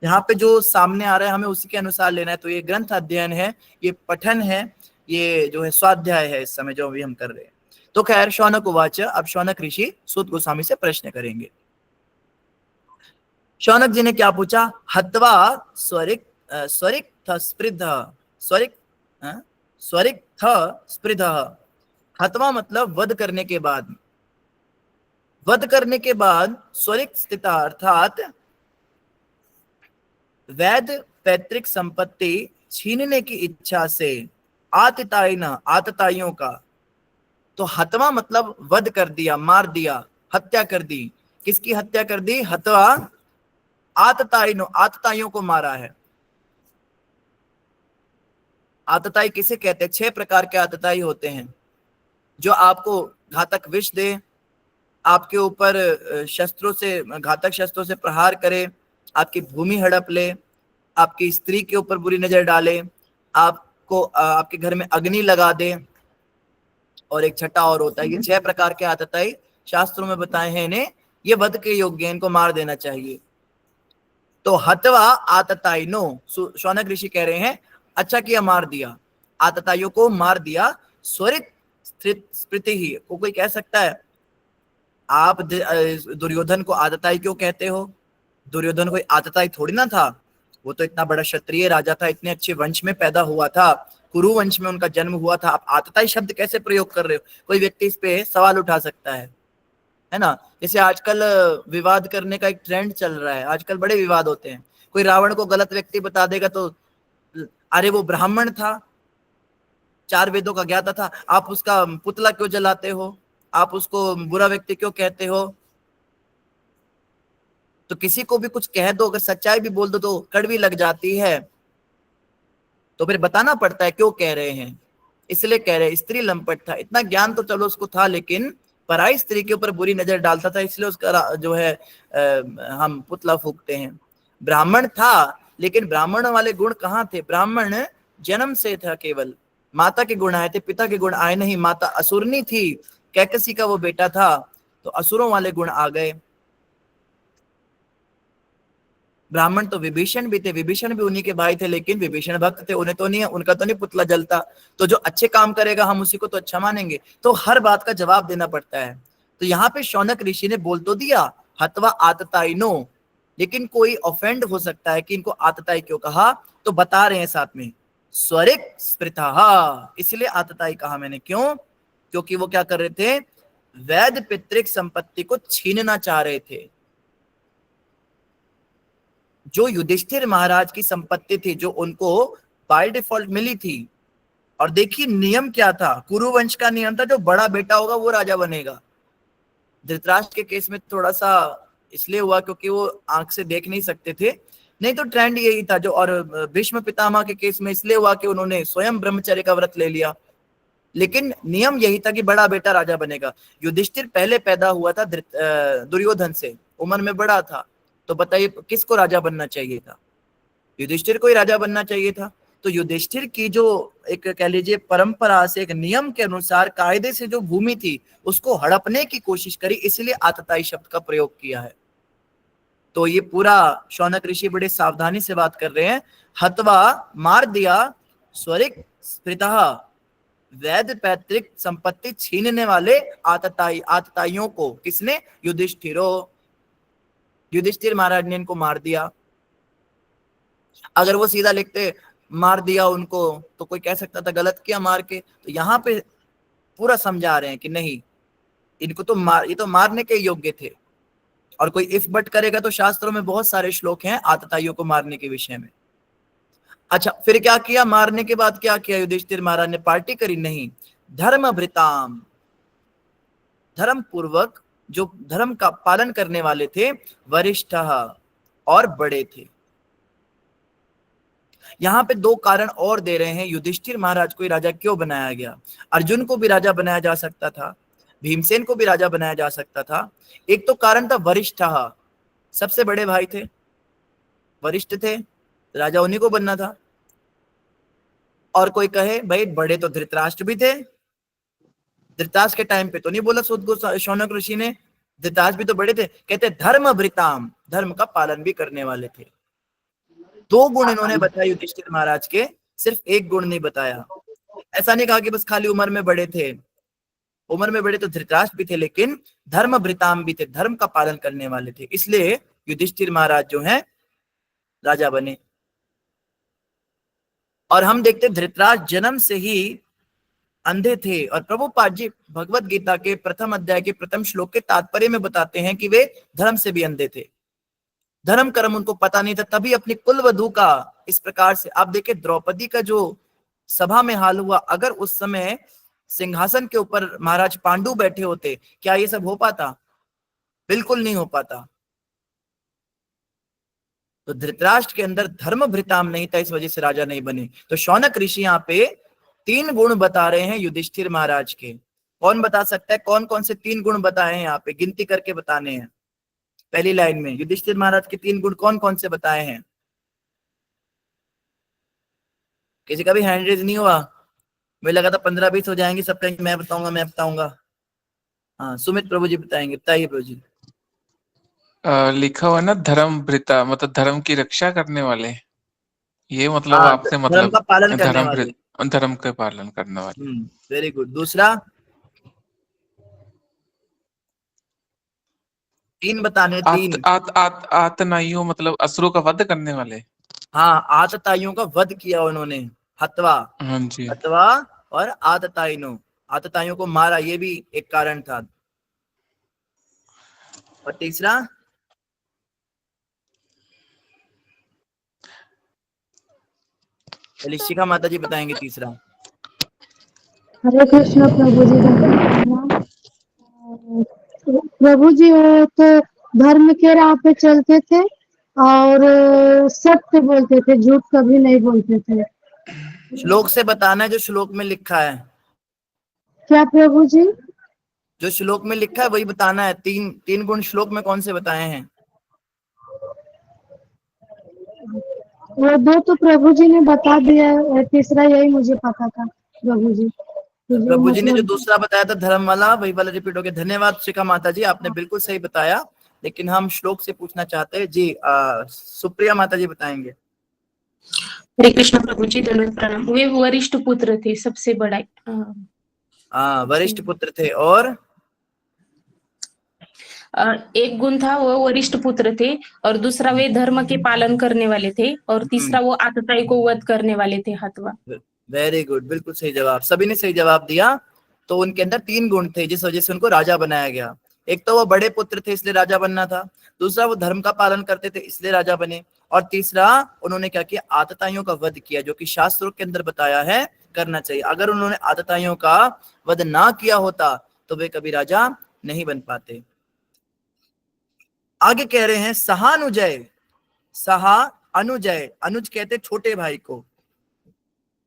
Speaker 1: यहाँ पे जो सामने आ रहा है हमें उसी के अनुसार लेना है। तो ये ग्रंथ अध्ययन है, ये पठन है, ये जो है स्वाध्याय है इस समय जो अभी हम कर रहे हैं। तो खैर, शौनक उवाच, अब शौनक ऋषि सूत गोस्वामी से प्रश्न करेंगे। शौनक जी ने क्या पूछा? हत्वा स्वरिक्थ स्पृध। हत्वा मतलब वध करने के बाद, वध करने के बाद स्वरिक स्थिता अर्थात वैध पैतृक संपत्ति छीनने की इच्छा से आतताइयों का। तो हत्वा मतलब वध कर दिया, मार दिया, हत्या कर दी। किसकी हत्या कर दी? हत्वा आतताइयों को मारा है। आतताई किसे कहते हैं? 6 प्रकार के आतताई होते हैं, जो आपको घातक विष दे, आपके ऊपर शस्त्रों से, घातक शस्त्रों से प्रहार करे, आपकी भूमि हड़प ले, आपकी स्त्री के ऊपर बुरी नजर डाले, आपको आपके घर में अग्नि लगा दे, और एक छठा और होता है। ये 6 प्रकार के आतताई शास्त्रों में बताए हैं। इन्हें ये वध के योग्य, इनको मार देना चाहिए। तो हत्वा आतताइनो, शौनक ऋषि कह रहे हैं अच्छा किया, मार दिया, आतताइयों को मार दिया। स्वरित स्मृति ही को कोई कह सकता है आप दुर्योधन को आतताई क्यों कहते हो? दुर्योधन कोई आतताई थोड़ी ना था, वो तो इतना बड़ा क्षत्रिय राजा था, इतने अच्छे वंश में पैदा हुआ था, कुरु वंश में उनका जन्म हुआ था। आप आतताई शब्द कैसे प्रयोग कर रहे हो? कोई व्यक्ति इस पे सवाल उठा सकता है ना। जैसे आजकल विवाद करने का एक ट्रेंड चल रहा है, आजकल बड़े विवाद होते हैं। कोई रावण को गलत व्यक्ति बता देगा तो अरे वो ब्राह्मण था, 4 वेदों का ज्ञाता था, आप उसका पुतला क्यों जलाते हो, आप उसको बुरा व्यक्ति क्यों कहते हो? तो किसी को भी कुछ कह दो, अगर सच्चाई भी बोल दो तो कड़वी लग जाती है। तो फिर बताना पड़ता है क्यों कह रहे हैं। इसलिए कह रहे हैं स्त्री लंपट था, इतना ज्ञान तो चलो उसको था, लेकिन पराई स्त्री के ऊपर बुरी नजर डालता था, इसलिए उसका जो है हम पुतला फूकते हैं। ब्राह्मण था, लेकिन ब्राह्मण वाले गुण कहाँ थे? ब्राह्मण जन्म से था, केवल माता के गुण आए थे, पिता के गुण आए नहीं। माता असुरनी थी, कैकसी का वो बेटा था, तो असुरों वाले गुण आ गए। ब्राह्मण तो विभीषण भी थे, विभीषण भी उन्हीं के भाई थे, लेकिन विभीषण भक्त थे, उन्हें तो नहीं, उनका तो नहीं पुतला जलता। तो जो अच्छे काम करेगा हम उसी को तो अच्छा मानेंगे। तो हर बात का जवाब देना पड़ता है। तो यहाँ पे शौनक ऋषि ने बोल तो दिया हत्वा आतताइनो, लेकिन कोई ऑफेंड हो सकता है कि इनको आतताई क्यों कहा, तो बता रहे हैं साथ में स्वरिक स्मृता, इसलिए आतताई कहा मैंने। क्यों? क्योंकि वो क्या कर रहे थे? वैध पितृक संपत्ति को छीनना चाह रहे थे। जो युधिष्ठिर महाराज की संपत्ति थी, जो उनको बाय डिफॉल्ट मिली थी। और देखिए नियम क्या था, कुरुवंश का नियम था, जो बड़ा बेटा होगा वो राजा बनेगा। धृतराष्ट्र के केस में थोड़ा सा इसलिए हुआ क्योंकि वो आंख से देख नहीं सकते थे, नहीं तो ट्रेंड यही था जो। और भीष्म पितामह के केस में इसलिए हुआ कि उन्होंने स्वयं ब्रह्मचर्य का व्रत ले लिया, लेकिन नियम यही था कि बड़ा बेटा राजा बनेगा। युधिष्ठिर पहले पैदा हुआ था दुर्योधन से, उम्र में बड़ा था, तो बताइए किसको राजा बनना चाहिए था? युधिष्ठिर को ही राजा बनना चाहिए था। तो युधिष्ठिर की जो एक कह लीजिए परंपरा से, एक नियम के अनुसार, कायदे से जो भूमि थी उसको हड़पने की कोशिश करी, इसलिए आतताई शब्द का प्रयोग किया है। तो ये पूरा शौनक ऋषि बड़े सावधानी से बात कर रहे हैं। हत्वा मार दिया स्वरिक स्मृतः, वैध पैतृक संपत्ति छीनने वाले आतताइयों को। किसने? युधिष्ठिर महाराज ने इनको मार दिया। अगर वो सीधा लिखते मार दिया उनको तो कोई कह सकता था गलत किया मार के, तो यहाँ पे पूरा समझा रहे हैं कि नहीं, इनको तो ये तो मारने के योग्य थे। और कोई इफ बट करेगा तो शास्त्रों में बहुत सारे श्लोक हैं आतताइयों को मारने के विषय में। अच्छा, फिर क्या किया? मारने के बाद क्या किया युधिष्ठिर महाराज ने? पार्टी करी? नहीं, धर्म भृताम, धर्म पूर्वक, जो धर्म का पालन करने वाले थे, वरिष्ठ और बड़े थे। यहाँ पे दो कारण और दे रहे हैं युधिष्ठिर महाराज को राजा क्यों बनाया गया। अर्जुन को भी राजा बनाया जा सकता था, भीमसेन को भी राजा बनाया जा सकता था। एक तो कारण था वरिष्ठ, सबसे बड़े भाई थे, वरिष्ठ थे, राजा उन्हीं को बनना था। और कोई कहे भाई बड़े तो धृतराष्ट्र भी थे, धृतराष्ट्र के टाइम पे तो नहीं बोला शौनक ऋषि ने, धृतराष्ट्र भी तो बड़े थे। कहते धर्म भृताम, धर्म का पालन भी करने वाले थे। दो गुण इन्होंने बताया युधिष्ठिर महाराज के, सिर्फ एक गुण नहीं बताया। ऐसा नहीं कहा कि बस खाली उम्र में बड़े थे, उम्र में बड़े तो धृतराष्ट्र भी थे, लेकिन धर्म भृताम भी थे, धर्म का पालन करने वाले थे, इसलिए युधिष्ठिर महाराज जो हैं राजा बने। और हम देखते धृतराष्ट्र जन्म से ही अंधे थे, और प्रभुपाद जी भगवत गीता के प्रथम अध्याय के प्रथम श्लोक के तात्पर्य में बताते हैं कि वे धर्म से भी अंधे थे, धर्म कर्म उनको पता नहीं था, तभी अपनी कुल वधू का इस प्रकार से। आप देखें द्रौपदी का जो सभा में हाल हुआ, अगर उस समय सिंहासन के ऊपर महाराज पांडु बैठे होते, क्या ये सब हो पाता? बिल्कुल नहीं हो पाता। तो धृतराष्ट्र के अंदर धर्म भृताम नहीं था, इस वजह से राजा नहीं बने। तो शौनक ऋषि यहाँ पे तीन गुण बता रहे हैं युधिष्ठिर महाराज के। कौन बता सकता है कौन कौन से तीन गुण बताए हैं? यहाँ पे गिनती करके बताने हैं। पहली लाइन में युधिष्ठिर महाराज के तीन गुण कौन कौन से बताए हैं? किसी का भी हैंड रेज नहीं हुआ? मुझे लगा था 15-20 हो जाएंगे, सब कहेंगे मैं बताऊंगा। हाँ, सुमित प्रभु जी बताएंगे, बताइए प्रभु जी।
Speaker 3: लिखा हुआ है ना धर्म भृता, मतलब धर्म की रक्षा करने वाले, ये मतलब
Speaker 1: हाँ,
Speaker 3: आपसे
Speaker 1: धर्म
Speaker 3: मतलब
Speaker 1: का पालन करने वाले।
Speaker 3: धर्म के पालन करने वाले।
Speaker 1: Very good. दूसरा, तीन बताने, तीन।
Speaker 3: आतनाइयों मतलब असुरों का वध करने वाले।
Speaker 1: हाँ, आतताइयों का वध किया उन्होंने, हत्वा,
Speaker 3: हाँ जी।
Speaker 1: हत्वा और आतताइनो, आतताइयों को मारा, ये भी एक कारण था। और तीसरा, शिखा माता जी बताएंगे तीसरा।
Speaker 4: हरे कृष्ण प्रभु जी। प्रभु जी तो धर्म के राह पे चलते थे और सत्य बोलते थे, झूठ कभी नहीं बोलते थे।
Speaker 1: श्लोक से बताना है जो श्लोक में लिखा है।
Speaker 4: क्या प्रभु जी?
Speaker 1: जो श्लोक में लिखा है वही बताना है। तीन गुण श्लोक में कौन से बताए हैं?
Speaker 4: वो दो तो प्रभु जी ने बता दिया है, तीसरा यही मुझे पता था प्रभु जी।
Speaker 1: प्रभु जी ने जो दूसरा बताया था धर्म वाला, वही वाला रिपीट हो गया। धन्यवाद शिखा माता जी, आपने बिल्कुल सही बताया, लेकिन हम श्लोक से पूछना चाहते हैं जी। सुप्रिया माता जी बताएंगे।
Speaker 7: हरे कृष्ण प्रभु जी, धन्यवाद प्रणाम। वे वरिष्ठ पुत्र थे, सबसे बड़ा।
Speaker 1: वरिष्ठ पुत्र थे। और
Speaker 7: एक गुण था वो वरिष्ठ पुत्र थे, और दूसरा वे धर्म के पालन करने वाले थे, और तीसरा वो आतताई को वध करने वाले थे, हत्वा।
Speaker 1: वेरी गुड, बिल्कुल सही जवाब, सभी ने सही जवाब दिया। तो उनके अंदर तीन गुण थे जिस वजह से उनको राजा बनाया गया। एक तो वो बड़े पुत्र थे इसलिए राजा बनना था, दूसरा वो धर्म का पालन करते थे इसलिए राजा बने, और तीसरा उन्होंने क्या किया? आतताइयों का वध किया, जो कि शास्त्रों के अंदर बताया है करना चाहिए। अगर उन्होंने आतताइयों का वध ना किया होता तो वे कभी राजा नहीं बन पाते। आगे कह रहे हैं सहानुजय, सहा अनुजय, अनुज कहते छोटे भाई को,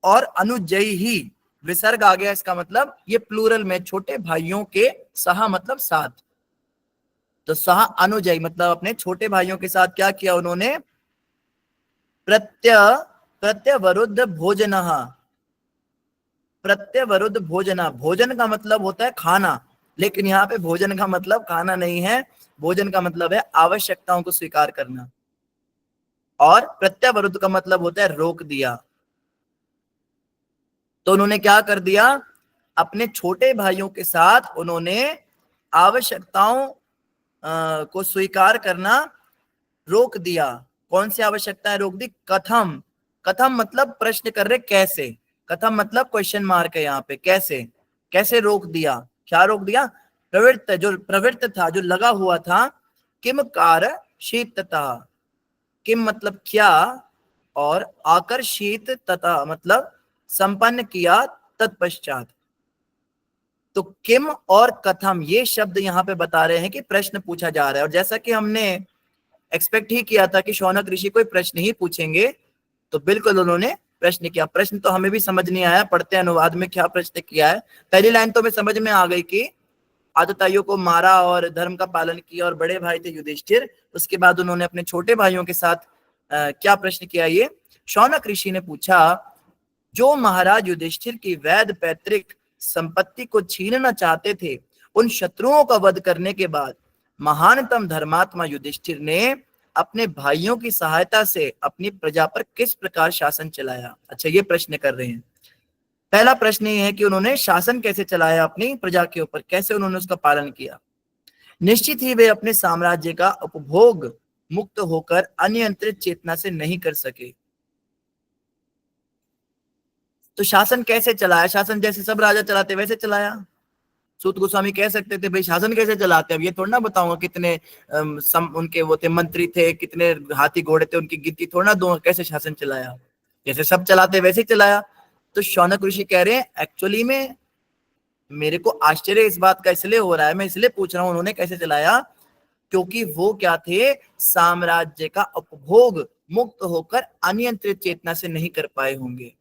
Speaker 1: और अनुजयी ही विसर्ग आ गया, इसका मतलब ये प्लूरल में छोटे भाइयों के, सहा मतलब साथ, तो सहा अनुजयी मतलब अपने छोटे भाइयों के साथ क्या किया उन्होंने? प्रत्यवरुद्ध भोजनः, प्रत्यवरुद्ध भोजना, भोजन का मतलब होता है खाना, लेकिन यहाँ पे भोजन का मतलब खाना नहीं है, भोजन का मतलब है आवश्यकताओं को स्वीकार करना, और प्रत्यवरुद्ध का मतलब होता है रोक दिया। तो उन्होंने क्या कर दिया, अपने छोटे भाइयों के साथ उन्होंने आवश्यकताओं को स्वीकार करना रोक दिया। कौन सी आवश्यकताएं रोक दी? कथम, कथम मतलब प्रश्न कर रहे कैसे, कथम मतलब क्वेश्चन मार्क है यहाँ पे, कैसे, कैसे रोक दिया, क्या रोक दिया? प्रवृत्त, जो प्रवृत्त था, जो लगा हुआ था, किम शीतता, किम मतलब क्या, और आकर्षित तथा मतलब संपन्न किया तत्पश्चात। तो किम और कथम ये शब्द यहाँ पे बता रहे हैं कि प्रश्न पूछा जा रहा है, और जैसा कि हमने एक्सपेक्ट ही किया था कि शौनक ऋषि कोई प्रश्न ही पूछेंगे, तो बिल्कुल उन्होंने प्रश्न किया। प्रश्न तो हमें भी समझ नहीं आया, पढ़ते अनुवाद में क्या प्रश्न किया है। पहली लाइन तो हमें समझ में आ गई कि आतताइयों को मारा और धर्म का पालन किया, और बड़े भाई थे युधिष्ठिर। उसके बाद उन्होंने अपने छोटे भाइयों के साथ क्या प्रश्न किया? ये शौनक ऋषि ने पूछा, जो महाराज युधिष्ठिर की वैध पैतृक संपत्ति को छीनना चाहते थे, उन शत्रुओं का वध करने के बाद महानतम धर्मात्मा युधिष्ठिर ने अपने भाइयों की सहायता से अपनी प्रजा पर किस प्रकार शासन चलाया? अच्छा, ये प्रश्न कर रहे हैं। पहला प्रश्न ये है कि उन्होंने शासन कैसे चलाया अपनी प्रजा के ऊपर, कैसे उन्होंने उसका पालन किया। निश्चित ही वे अपने साम्राज्य का उपभोग मुक्त होकर अनियंत्रित चेतना से नहीं कर सके। तो शासन कैसे चलाया? शासन जैसे सब राजा चलाते वैसे चलाया। सूत गोस्वामी कह सकते थे भाई शासन कैसे चलाते, अब ये थोड़ा ना बताऊंगा कितने उनके वो थे मंत्री थे, कितने हाथी घोड़े थे, उनकी गिनती थोड़ा ना दूंगा, कैसे शासन चलाया, जैसे सब चलाते वैसे ही चलाया। तो शौनक ऋषि कह रहे हैं एक्चुअली में मेरे को आश्चर्य इस बात का इसलिए हो रहा है, मैं इसलिए पूछ रहा हूं उन्होंने कैसे चलाया, क्योंकि वो क्या थे, साम्राज्य का उपभोग मुक्त होकर अनियंत्रित चेतना से नहीं कर पाए होंगे।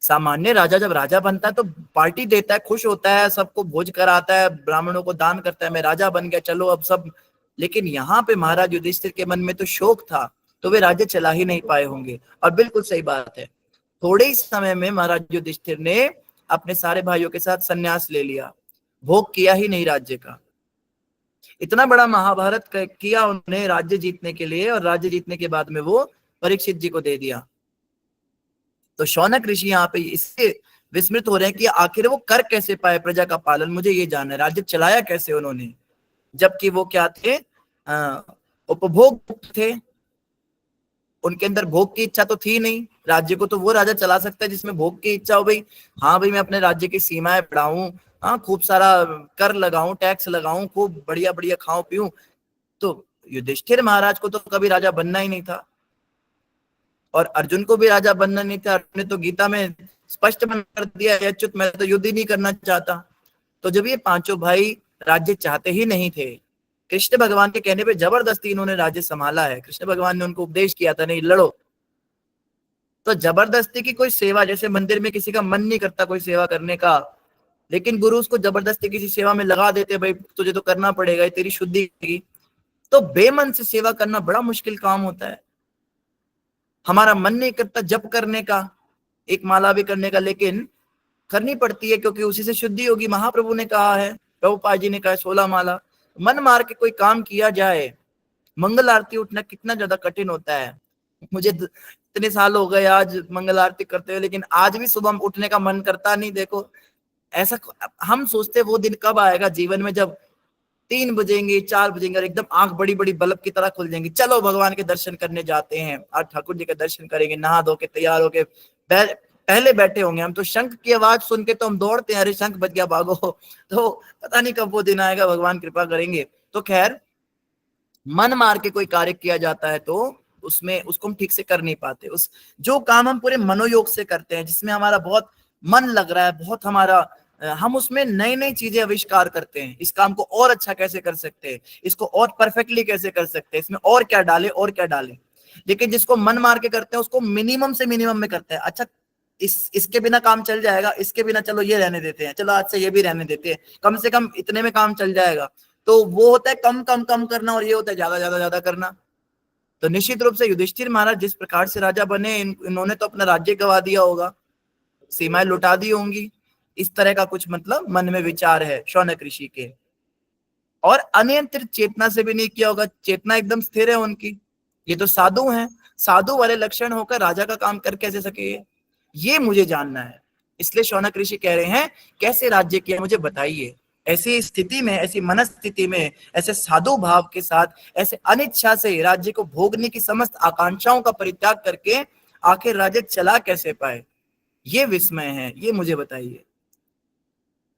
Speaker 1: सामान्य राजा जब राजा बनता है तो पार्टी देता है, खुश होता है, सबको भोज कराता है, ब्राह्मणों को दान करता है, मैं राजा बन गया चलो अब सब। लेकिन यहाँ पे महाराज युधिष्ठिर के मन में तो शोक था, तो वे राज्य चला ही नहीं पाए होंगे। और बिल्कुल सही बात है, थोड़े ही समय में महाराज युधिष्ठिर ने अपने सारे भाइयों के साथ संन्यास ले लिया, भोग किया ही नहीं राज्य का। इतना बड़ा महाभारत किया उन्होंने राज्य जीतने के लिए, और राज्य जीतने के बाद में वो परीक्षित जी को दे दिया। तो शौनक ऋषि यहाँ पे इससे विस्मृत हो रहे हैं कि आखिर वो कर कैसे पाए प्रजा का पालन, मुझे ये जानना है, राज्य चलाया कैसे उन्होंने, जबकि वो क्या थे, उपभोग थे, उनके अंदर भोग की इच्छा तो थी नहीं। राज्य को तो वो राजा चला सकता है जिसमें भोग की इच्छा हो, भाई हाँ भाई मैं अपने राज्य की सीमाएं बढ़ाऊं, हाँ खूब सारा कर लगाऊं, टैक्स लगाऊं, खूब बढ़िया बढ़िया खाऊं पीऊं। तो युधिष्ठिर महाराज को तो कभी राजा बनना ही नहीं था, और अर्जुन को भी राजा बनना नहीं था। अर्जुन ने तो गीता में स्पष्ट बना कर दिया, अच्युत मैं तो युद्ध ही नहीं करना चाहता। तो जब ये पांचों भाई राज्य चाहते ही नहीं थे, कृष्ण भगवान के कहने पे जबरदस्ती इन्होंने राज्य संभाला है। कृष्ण भगवान ने उनको उपदेश किया था नहीं लड़ो, तो जबरदस्ती की कोई सेवा, जैसे मंदिर में किसी का मन नहीं करता कोई सेवा करने का, लेकिन गुरु उसको जबरदस्ती किसी सेवा में लगा देते, भाई तुझे तो करना पड़ेगा, तेरी शुद्धि की। तो बेमन से सेवा करना बड़ा मुश्किल काम होता है। हमारा मन नहीं करता जप करने का, एक माला भी करने का, लेकिन करनी पड़ती है क्योंकि उसी से शुद्धि होगी। महाप्रभु ने कहा है, प्रभुपाद जी ने कहा 16 माला। मन मार के कोई काम किया जाए, मंगल आरती उठना कितना ज्यादा कठिन होता है। मुझे इतने साल हो गए आज मंगल आरती करते हुए, लेकिन आज भी सुबह उठने का मन करता नहीं। देखो ऐसा हम सोचते वो दिन कब आएगा जीवन में जब 3 बजेंगे 4 बजेंगे और एकदम आंख बड़ी बड़ी बल्ब की तरह खुल जाएंगी, चलो भगवान के दर्शन करने जाते हैं, आज ठाकुर जी के दर्शन करेंगे, नहा धो के तैयार होके पहले बैठे होंगे हम। तो शंख की आवाज सुन के तो हम दौड़ते हैं, अरे शंख बज गया भागो। तो पता नहीं कब वो दिन आएगा, भगवान कृपा करेंगे। तो खैर मन मार के कोई कार्य किया जाता है तो उसमें उसको हम ठीक से कर नहीं पाते। उस जो काम हम पूरे मनोयोग से करते हैं, जिसमें हमारा बहुत मन लग रहा है, बहुत हमारा हम उसमें नई नई चीजें आविष्कार करते हैं, इस काम को और अच्छा कैसे कर सकते हैं, इसको और परफेक्टली कैसे कर सकते हैं, इसमें और क्या डाले और क्या डाले। लेकिन जिसको मन मार के करते हैं उसको मिनिमम से मिनिमम में करते हैं। अच्छा इसके बिना काम चल जाएगा, इसके बिना चलो ये रहने देते हैं, चलो आज से ये भी रहने देते हैं, कम से कम इतने में काम चल जाएगा। तो वो होता है कम कम कम करना, और ये होता है ज्यादा ज्यादा ज्यादा करना। तो निश्चित रूप से युधिष्ठिर महाराज जिस प्रकार से राजा बने, इन्होंने तो अपना राज्य गवा दिया होगा, सीमाएं लुटा दी होंगी, इस तरह का कुछ मतलब मन में विचार है शौनक ऋषि के। और अनियंत्रित चेतना से भी नहीं किया होगा, चेतना एकदम स्थिर है उनकी। ये तो साधु हैं, साधु वाले लक्षण होकर राजा का काम कर कैसे सके, ये मुझे जानना है। इसलिए शौनक ऋषि कह रहे हैं कैसे राज्य किया मुझे बताइए। ऐसी स्थिति में, ऐसी मनस्थिति में, ऐसे साधु भाव के साथ, ऐसे अनिच्छा से राज्य को भोगने की समस्त आकांक्षाओं का परित्याग करके आखिर राज्य चला कैसे पाए, ये विस्मय है, ये मुझे बताइए।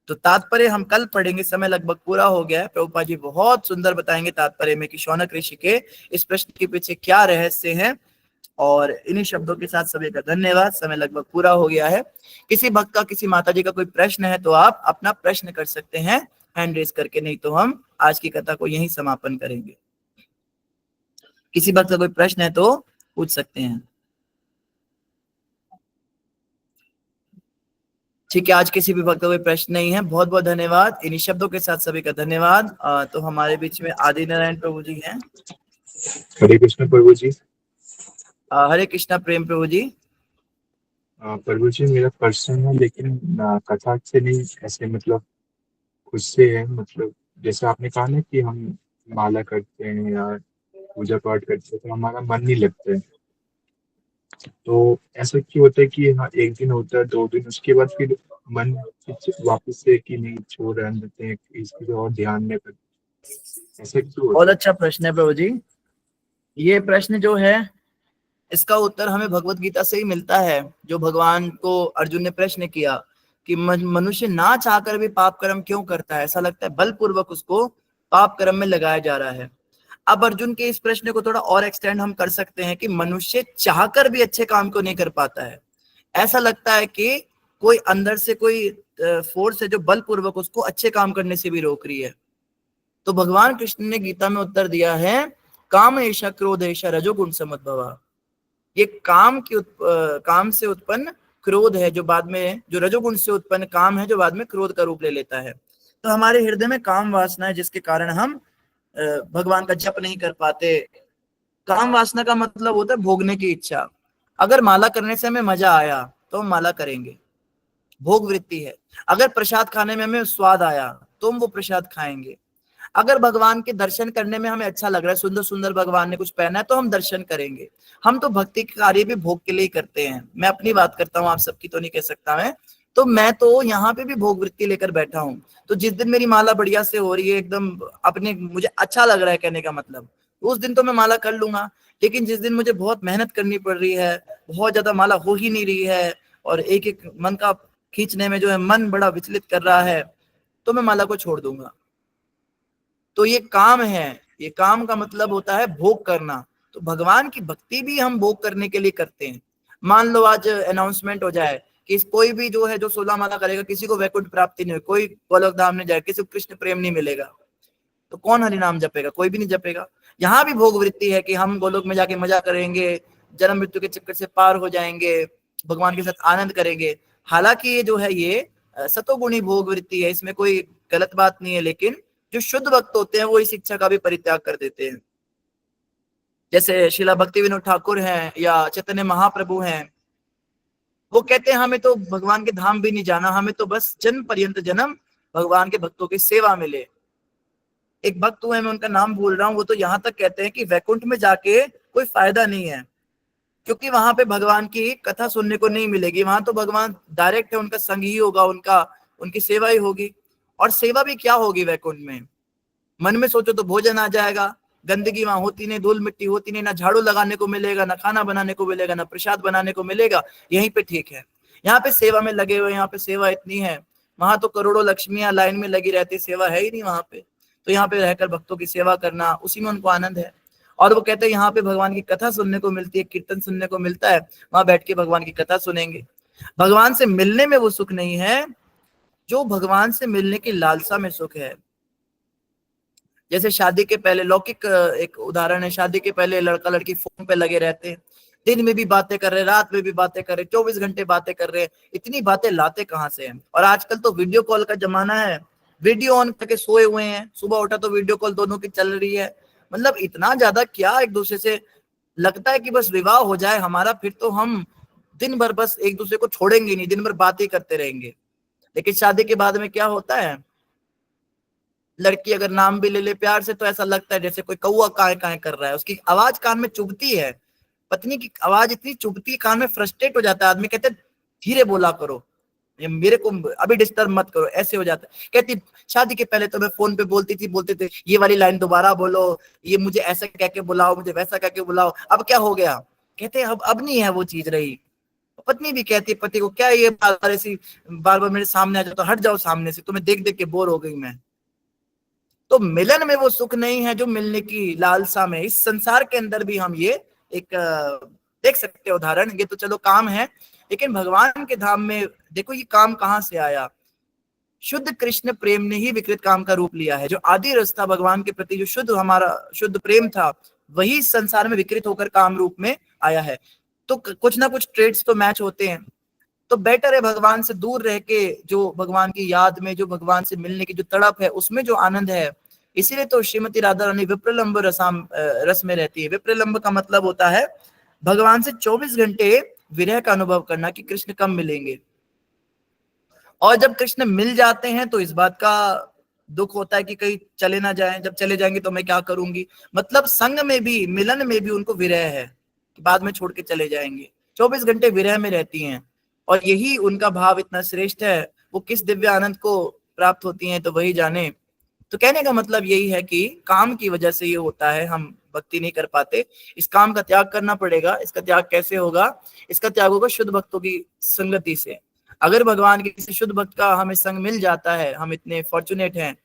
Speaker 1: तो तात्पर्य हम कल पढ़ेंगे, समय लगभग पूरा हो गया है। प्रभुपाद जी बहुत सुंदर बताएंगे तात्पर्य में कि शौनक ऋषि के इस प्रश्न के पीछे क्या रहस्य है। और इन्हीं शब्दों के साथ सभी का धन्यवाद, समय लगभग पूरा हो गया है। किसी भक्त का, किसी माता जी का कोई प्रश्न है तो आप अपना प्रश्न कर सकते हैं हैंड रेज करके, नहीं तो हम आज की कथा को यहीं समापन करेंगे। किसी भक्त का कोई प्रश्न है तो पूछ सकते हैं। ठीक है, आज किसी भी भक्त का कोई प्रश्न नहीं है। बहुत बहुत धन्यवाद, इन्हीं शब्दों के साथ सभी का धन्यवाद। तो हमारे बीच में आदि नारायण प्रभु जी हैं।
Speaker 6: हरे कृष्ण प्रभु जी।
Speaker 1: हरे कृष्णा प्रेम प्रभु जी।
Speaker 6: प्रभु जी मेरा प्रश्न है, लेकिन कथा से नहीं, ऐसे मतलब खुद से है। मतलब जैसे आपने कहा ना कि हम माला करते हैं या पूजा पाठ करते हैं तो हमारा मन नहीं लगता है, तो ऐसा क्यों होता है कि हाँ एक दिन होता है, 2 दिन, उसके बाद फिर मन वापस से कि नहीं छोड़ रहे देते हैं, इसकी और ध्यान में करते, ऐसा क्यों होता
Speaker 1: बहुत
Speaker 6: है?
Speaker 1: अच्छा प्रश्न है प्रभु जी। ये प्रश्न जो है इसका उत्तर हमें भगवत गीता से ही मिलता है, जो भगवान को अर्जुन ने प्रश्न किया कि मनुष्य ना चाहकर भी पाप कर्म क्यों करता है, ऐसा लगता है बलपूर्वक उसको पाप कर्म में लगाया जा रहा है। अब अर्जुन के इस प्रश्न को थोड़ा और एक्सटेंड हम कर सकते हैं कि मनुष्य चाहकर भी अच्छे काम को नहीं कर पाता है। ऐसा लगता है कि कोई अंदर से कोई फोर्स है जो बलपूर्वक उसको अच्छे काम करने से भी रोक रही है। तो भगवान कृष्ण ने गीता में उत्तर दिया है, काम ऐशा क्रोध ऐशा रजोगुण समुद्भवा। ये काम से उत्पन्न क्रोध है, जो बाद में, जो रजोगुण से उत्पन्न काम है, जो बाद में क्रोध का रूप ले लेता है। तो हमारे हृदय में काम वासना है, जिसके कारण हम भगवान का जप नहीं कर पाते। काम वासना का मतलब होता है भोगने की इच्छा। अगर माला करने से हमें मजा आया तो हम माला करेंगे, भोग वृत्ति है। अगर प्रसाद खाने में हमें स्वाद आया तो हम वो प्रसाद खाएंगे। अगर भगवान के दर्शन करने में हमें अच्छा लग रहा है, सुंदर सुंदर भगवान ने कुछ पहना है, तो हम दर्शन करेंगे। हम तो भक्ति के कार्य भी भोग के लिए ही करते हैं। मैं अपनी बात करता हूँ, आप सबकी तो नहीं कह सकता मैं। तो मैं तो यहाँ पे भी भोग वृत्ति लेकर बैठा हूँ। तो जिस दिन मेरी माला बढ़िया से हो रही है, एकदम अपने मुझे अच्छा लग रहा है, कहने का मतलब, उस दिन तो मैं माला कर लूंगा। लेकिन जिस दिन मुझे बहुत मेहनत करनी पड़ रही है, बहुत ज्यादा माला हो ही नहीं रही है, और एक एक मन का खींचने में जो है मन बड़ा विचलित कर रहा है, तो मैं माला को छोड़ दूंगा। तो ये काम है, ये काम का मतलब होता है भोग करना। तो भगवान की भक्ति भी हम भोग करने के लिए करते हैं। मान लो आज अनाउंसमेंट हो जाए कि कोई भी जो है जो 16 माला करेगा, किसी को वैकुंठ प्राप्ति नहीं हुई, कोई गोलोक धाम नहीं जाए, किसी को कृष्ण प्रेम नहीं मिलेगा, तो कौन हरि नाम जपेगा? कोई भी नहीं जपेगा। यहाँ भी भोग वृत्ति है कि हम गोलोक में जाके मजा करेंगे, जन्म मृत्यु के चक्कर से पार हो जाएंगे, भगवान के साथ आनंद करेंगे। हालांकि ये जो है ये सतोगुणी भोग वृत्ति है, इसमें कोई गलत बात नहीं है। लेकिन जो शुद्ध भक्त होते हैं वो इस इच्छा का भी परित्याग कर देते हैं। जैसे शिला भक्ति विनोद ठाकुर हैं या चैतन्य महाप्रभु हैं, वो कहते हैं हमें तो भगवान के धाम भी नहीं जाना, हमें तो बस जन्म पर्यंत जन्म भगवान के भक्तों की सेवा मिले। एक भक्त हुए, मैं उनका नाम भूल रहा हूँ, वो तो यहाँ तक कहते हैं कि वैकुंठ में जाके कोई फायदा नहीं है, क्योंकि वहां पे भगवान की कथा सुनने को नहीं मिलेगी। वहां तो भगवान डायरेक्ट है, उनका संग ही होगा, उनकी सेवा ही होगी। और सेवा भी क्या होगी वैकुंठ में? मन में सोचो तो भोजन आ जाएगा, गंदगी वहां होती नहीं, धूल मिट्टी होती नहीं, ना झाड़ू लगाने को मिलेगा, ना खाना बनाने को मिलेगा, ना प्रसाद बनाने को मिलेगा। यहीं पे ठीक है। यहाँ पे सेवा में लगे हुए, यहाँ पे सेवा इतनी है। वहां तो करोड़ों लक्ष्मियां लाइन में लगी रहती, सेवा है ही नहीं वहां पे। तो यहाँ पे रहकर भक्तों की सेवा करना, उसी में उनको आनंद है। और वो कहते हैं यहाँ पे भगवान की कथा सुनने को मिलती है, कीर्तन सुनने को मिलता है, वहां बैठ के भगवान की कथा सुनेंगे। भगवान से मिलने में वो सुख नहीं है जो भगवान से मिलने की लालसा में सुख है। जैसे शादी के पहले, लौकिक एक उदाहरण है, शादी के पहले लड़का लड़की फोन पे लगे रहते हैं, दिन में भी बातें कर रहे, रात में भी बातें कर रहे, 24 घंटे बातें कर रहे। इतनी बातें लाते कहाँ से हैं? और आजकल तो वीडियो कॉल का जमाना है, वीडियो ऑन करके सोए हुए हैं, सुबह उठा तो वीडियो कॉल दोनों की चल रही है। मतलब इतना ज्यादा क्या एक दूसरे से लगता है कि बस विवाह हो जाए हमारा, फिर तो हम दिन भर बस एक दूसरे को छोड़ेंगे नहीं, दिन भर बातें करते रहेंगे। लेकिन शादी के बाद में क्या होता है, लड़की अगर नाम भी ले ले प्यार से तो ऐसा लगता है जैसे कोई कौवा काए काए कर रहा है, उसकी आवाज कान में चुभती है, पत्नी की आवाज इतनी चुभती है, कान में फ्रस्ट्रेट हो जाता है आदमी, कहते धीरे बोला करो, ये मेरे को अभी डिस्टर्ब मत करो, ऐसे हो जाता है। कहती शादी के पहले तो मैं फोन पे बोलते थे ये वाली लाइन दोबारा बोलो, ये मुझे ऐसा कह के बुलाओ, मुझे वैसा कह के बुलाओ, अब क्या हो गया, कहते अब नहीं है वो चीज रही। पत्नी भी कहती है पति को, क्या ये बार बार ऐसी बार बार मेरे सामने आ जाओ, तो हट जाओ सामने से, तुम्हें देख देख के बोर हो गई मैं। तो मिलन में वो सुख नहीं है जो मिलने की लालसा में। इस संसार के अंदर भी हम ये एक देख सकते हैं उदाहरण, ये तो चलो काम है, लेकिन भगवान के धाम में देखो ये काम कहाँ से आया। शुद्ध कृष्ण प्रेम ने ही विकृत काम का रूप लिया है। जो आदि रस था भगवान के प्रति, जो शुद्ध हमारा शुद्ध प्रेम था, वही संसार में विकृत होकर काम रूप में आया है। तो कुछ ना कुछ ट्रेड्स तो मैच होते हैं, तो बेटर है भगवान से दूर रह के जो भगवान की याद में, जो भगवान से मिलने की जो तड़प है, उसमें जो आनंद है। इसीलिए तो श्रीमती राधा रानी विप्रलंब रस में रहती है। विप्रलंब का मतलब होता है भगवान से 24 घंटे विरह का अनुभव करना कि कृष्ण कब मिलेंगे। और जब कृष्ण मिल जाते हैं तो इस बात का दुख होता है कि कहीं चले ना जाएं, जब चले जाएंगे तो मैं क्या करूंगी। मतलब संग में भी, मिलन में भी उनको विरह है कि बाद में छोड़ के चले जाएंगे। 24 घंटे विरह में रहती हैं, और यही उनका भाव इतना श्रेष्ठ है। वो किस दिव्य आनंद को प्राप्त होती हैं तो वही जाने। तो कहने का मतलब यही है कि काम की वजह से ये होता है, हम भक्ति नहीं कर पाते। इस काम का त्याग करना पड़ेगा। इसका त्याग कैसे होगा? इसका त्याग होगा शुद्ध भक्तों की संगति से। अगर भगवान के किसी शुद्ध भक्त का हमें संग मिल जाता है, हम इतने फॉर्चुनेट हैं,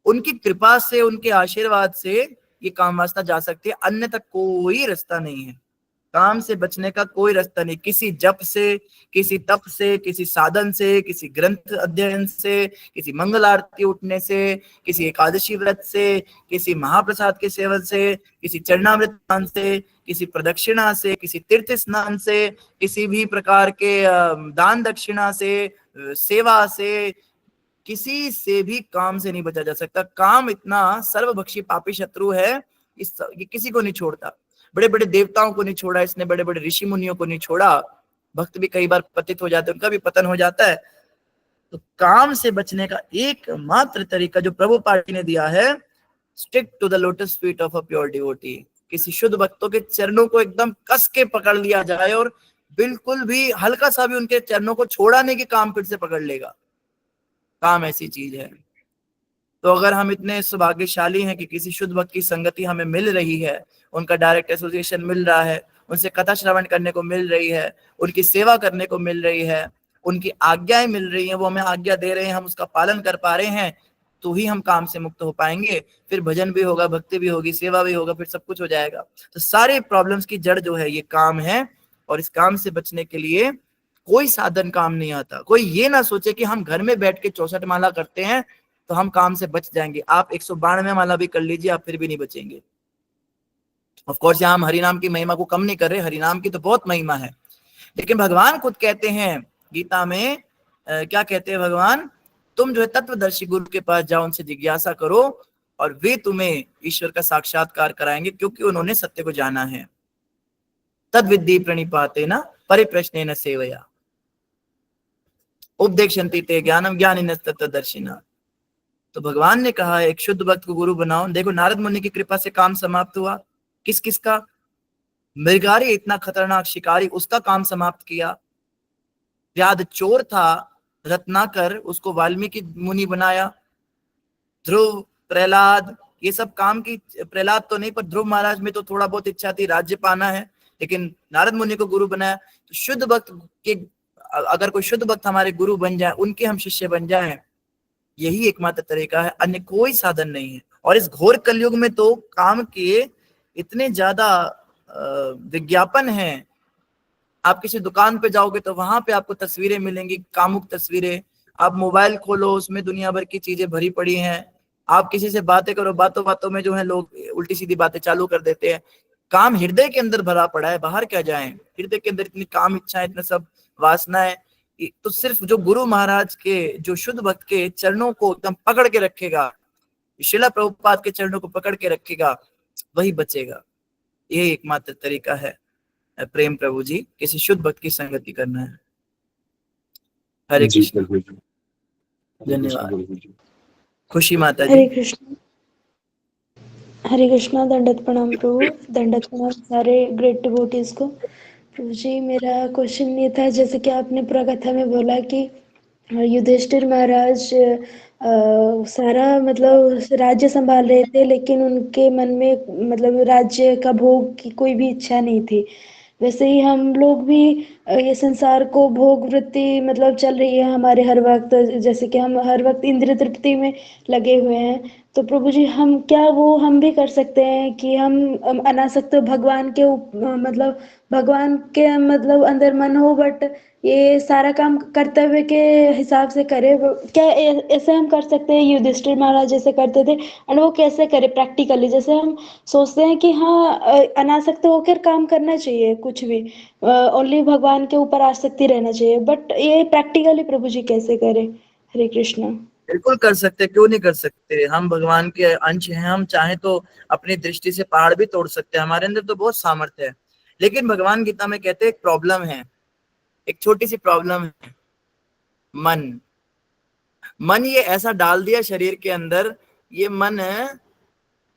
Speaker 1: उनकी कृपा से, उनके आशीर्वाद से ये काम वासना जा सकती है, अन्यथा कोई रास्ता नहीं है। काम से बचने का कोई रास्ता नहीं, किसी जप से, किसी तप से, किसी साधन से, किसी ग्रंथ अध्ययन से, किसी मंगल आरती उठने से, किसी एकादशी व्रत से, किसी महाप्रसाद के सेवन से, किसी चरणामृत दान से, किसी प्रदक्षिणा से, किसी तीर्थ स्नान से, किसी भी प्रकार के दान दक्षिणा से, सेवा से, किसी से भी काम से नहीं बचा जा सकता। काम इतना सर्वभक्षी पापी शत्रु है, ये किसी को नहीं छोड़ता। बड़े बड़े देवताओं को नहीं छोड़ा इसने, बड़े बड़े ऋषि मुनियों को नहीं छोड़ा। भक्त भी कई बार पतित हो जाते हैं, उनका भी पतन हो जाता है। तो काम से बचने का एकमात्र तरीका जो प्रभु पार्टी ने दिया है, stick to the lotus feet of a pure devotee. किसी शुद्ध भक्तों के चरणों को एकदम कस के पकड़ लिया जाए, और बिल्कुल भी हल्का सा भी उनके चरणों को छोड़ाने के काम फिर से पकड़ लेगा। काम ऐसी चीज है। तो अगर हम इतने सौभाग्यशाली हैं कि किसी शुद्ध भक्त की संगति हमें मिल रही है, उनका डायरेक्ट एसोसिएशन मिल रहा है, उनसे कथा श्रवण करने को मिल रही है, उनकी सेवा करने को मिल रही है, उनकी आज्ञाएं मिल रही हैं, वो हमें आज्ञा दे रहे हैं, हम उसका पालन कर पा रहे हैं, तो ही हम काम से मुक्त हो पाएंगे। फिर भजन भी होगा, भक्ति भी होगी, सेवा भी होगा, फिर सब कुछ हो जाएगा। तो सारे प्रॉब्लम्स की जड़ जो है ये काम है, और इस काम से बचने के लिए कोई साधन काम नहीं आता। कोई ये ना सोचे कि हम घर में बैठ के 64 माला करते हैं तो हम काम से बच जाएंगे। आप 192 माला भी कर लीजिए, आप फिर भी नहीं बचेंगे। ऑफ कोर्स यहाँ हम हरिनाम की महिमा को कम नहीं कर रहे, हरिनाम की तो बहुत महिमा है, लेकिन भगवान खुद कहते हैं गीता में, क्या कहते हैं भगवान, तुम जो है तत्वदर्शी गुरु के पास जाओ, उनसे जिज्ञासा करो, और वे तुम्हें ईश्वर का साक्षात्कार कराएंगे, क्योंकि उन्होंने सत्य को जाना है। तद विद्धि प्रणिपातेन परिप्रश्नेन सेवया उपदेक्षन्ति ते ज्ञानम ज्ञानिनः तत्वदर्शिनः। तो भगवान ने कहा एक शुद्ध भक्त को गुरु बनाओ। देखो नारद मुनि की कृपा से काम समाप्त हुआ। किस किस का? मृगारी इतना खतरनाक शिकारी, उसका काम समाप्त किया। व्याध चोर था रत्नाकर, उसको वाल्मीकि मुनि बनाया। ध्रुव, प्रहलाद, ये सब काम की, प्रहलाद तो नहीं, पर ध्रुव महाराज में तो थोड़ा बहुत इच्छा थी राज्य पाना है, लेकिन नारद मुनि को गुरु बनाया। तो शुद्ध भक्त के, अगर कोई शुद्ध भक्त हमारे गुरु बन जाए, उनके हम शिष्य बन जाएं, यही एकमात्र तरीका है, अन्य कोई साधन नहीं है। और इस घोर कलयुग में तो काम के इतने ज्यादा विज्ञापन हैं। आप किसी दुकान पे जाओगे तो वहां पे आपको तस्वीरें मिलेंगी, कामुक तस्वीरें। आप मोबाइल खोलो, उसमें दुनिया भर की चीजें भरी पड़ी हैं। आप किसी से बातें करो, बातों बातों में जो है लोग उल्टी सीधी बातें चालू कर देते हैं। काम हृदय के अंदर भरा पड़ा है, बाहर क्या जाएं। हृदय के अंदर इतनी काम इच्छाएं, इतने सब वासनाएं। तो सिर्फ जो गुरु महाराज के, जो शुद्ध भक्त के चरणों को एकदम पकड़ के रखेगा, शिला प्रभुपाद के चरणों को पकड़ के रखेगा, वही बचेगा। यही एकमात्र तरीका है प्रेम प्रभु जी, किसी शुद्ध भक्त की संगति करना है। हरे
Speaker 6: जी
Speaker 1: कृष्ण।
Speaker 6: प्रभु जी, हरे कृष्ण
Speaker 1: धन्यवाद।
Speaker 6: प्रभु जी।
Speaker 1: खुशी माता
Speaker 8: हरे
Speaker 1: जी।
Speaker 8: कृष्ण। हरे कृष्णा। दंडवत प्रणाम प्रभु। दंडवत प्रणाम सारे ग्रेट डिवोटीज को। प्रभु जी, मेरा क्वेश्चन ये था, जैसे कि आपने पूरा कथा में बोला कि युधिष्ठिर महाराज सारा मतलब राज्य संभाल रहे थे, लेकिन उनके मन में मतलब राज्य का भोग की कोई भी इच्छा नहीं थी। वैसे ही हम लोग भी ये संसार को भोग वृत्ति मतलब चल रही है हमारे हर वक्त, जैसे कि हम हर वक्त इंद्रिय तृप्ति में लगे हुए हैं। तो प्रभु जी, हम क्या वो हम भी कर सकते हैं कि हम अनासक्त भगवान के मतलब भगवान के मतलब अंदर मन हो, बट ये सारा काम कर्तव्य के हिसाब से करे? क्या ऐसे हम कर सकते हैं युधिष्ठिर महाराज जैसे करते थे? एंड वो कैसे करे प्रैक्टिकली? जैसे हम सोचते हैं कि हाँ अनासक्त होकर काम करना चाहिए, कुछ भी ओनली भगवान के ऊपर आसक्ति रहना चाहिए, बट ये प्रैक्टिकली प्रभु जी कैसे करे? हरे कृष्णा।
Speaker 1: बिल्कुल कर सकते, क्यों नहीं कर सकते। हम भगवान के अंश हैं, हम चाहें तो अपनी दृष्टि से पहाड़ भी तोड़ सकते हैं, हमारे अंदर तो बहुत सामर्थ्य है। लेकिन भगवान गीता में कहते हैं एक प्रॉब्लम है, एक छोटी सी प्रॉब्लम है, मन। मन ये ऐसा डाल दिया शरीर के अंदर, ये मन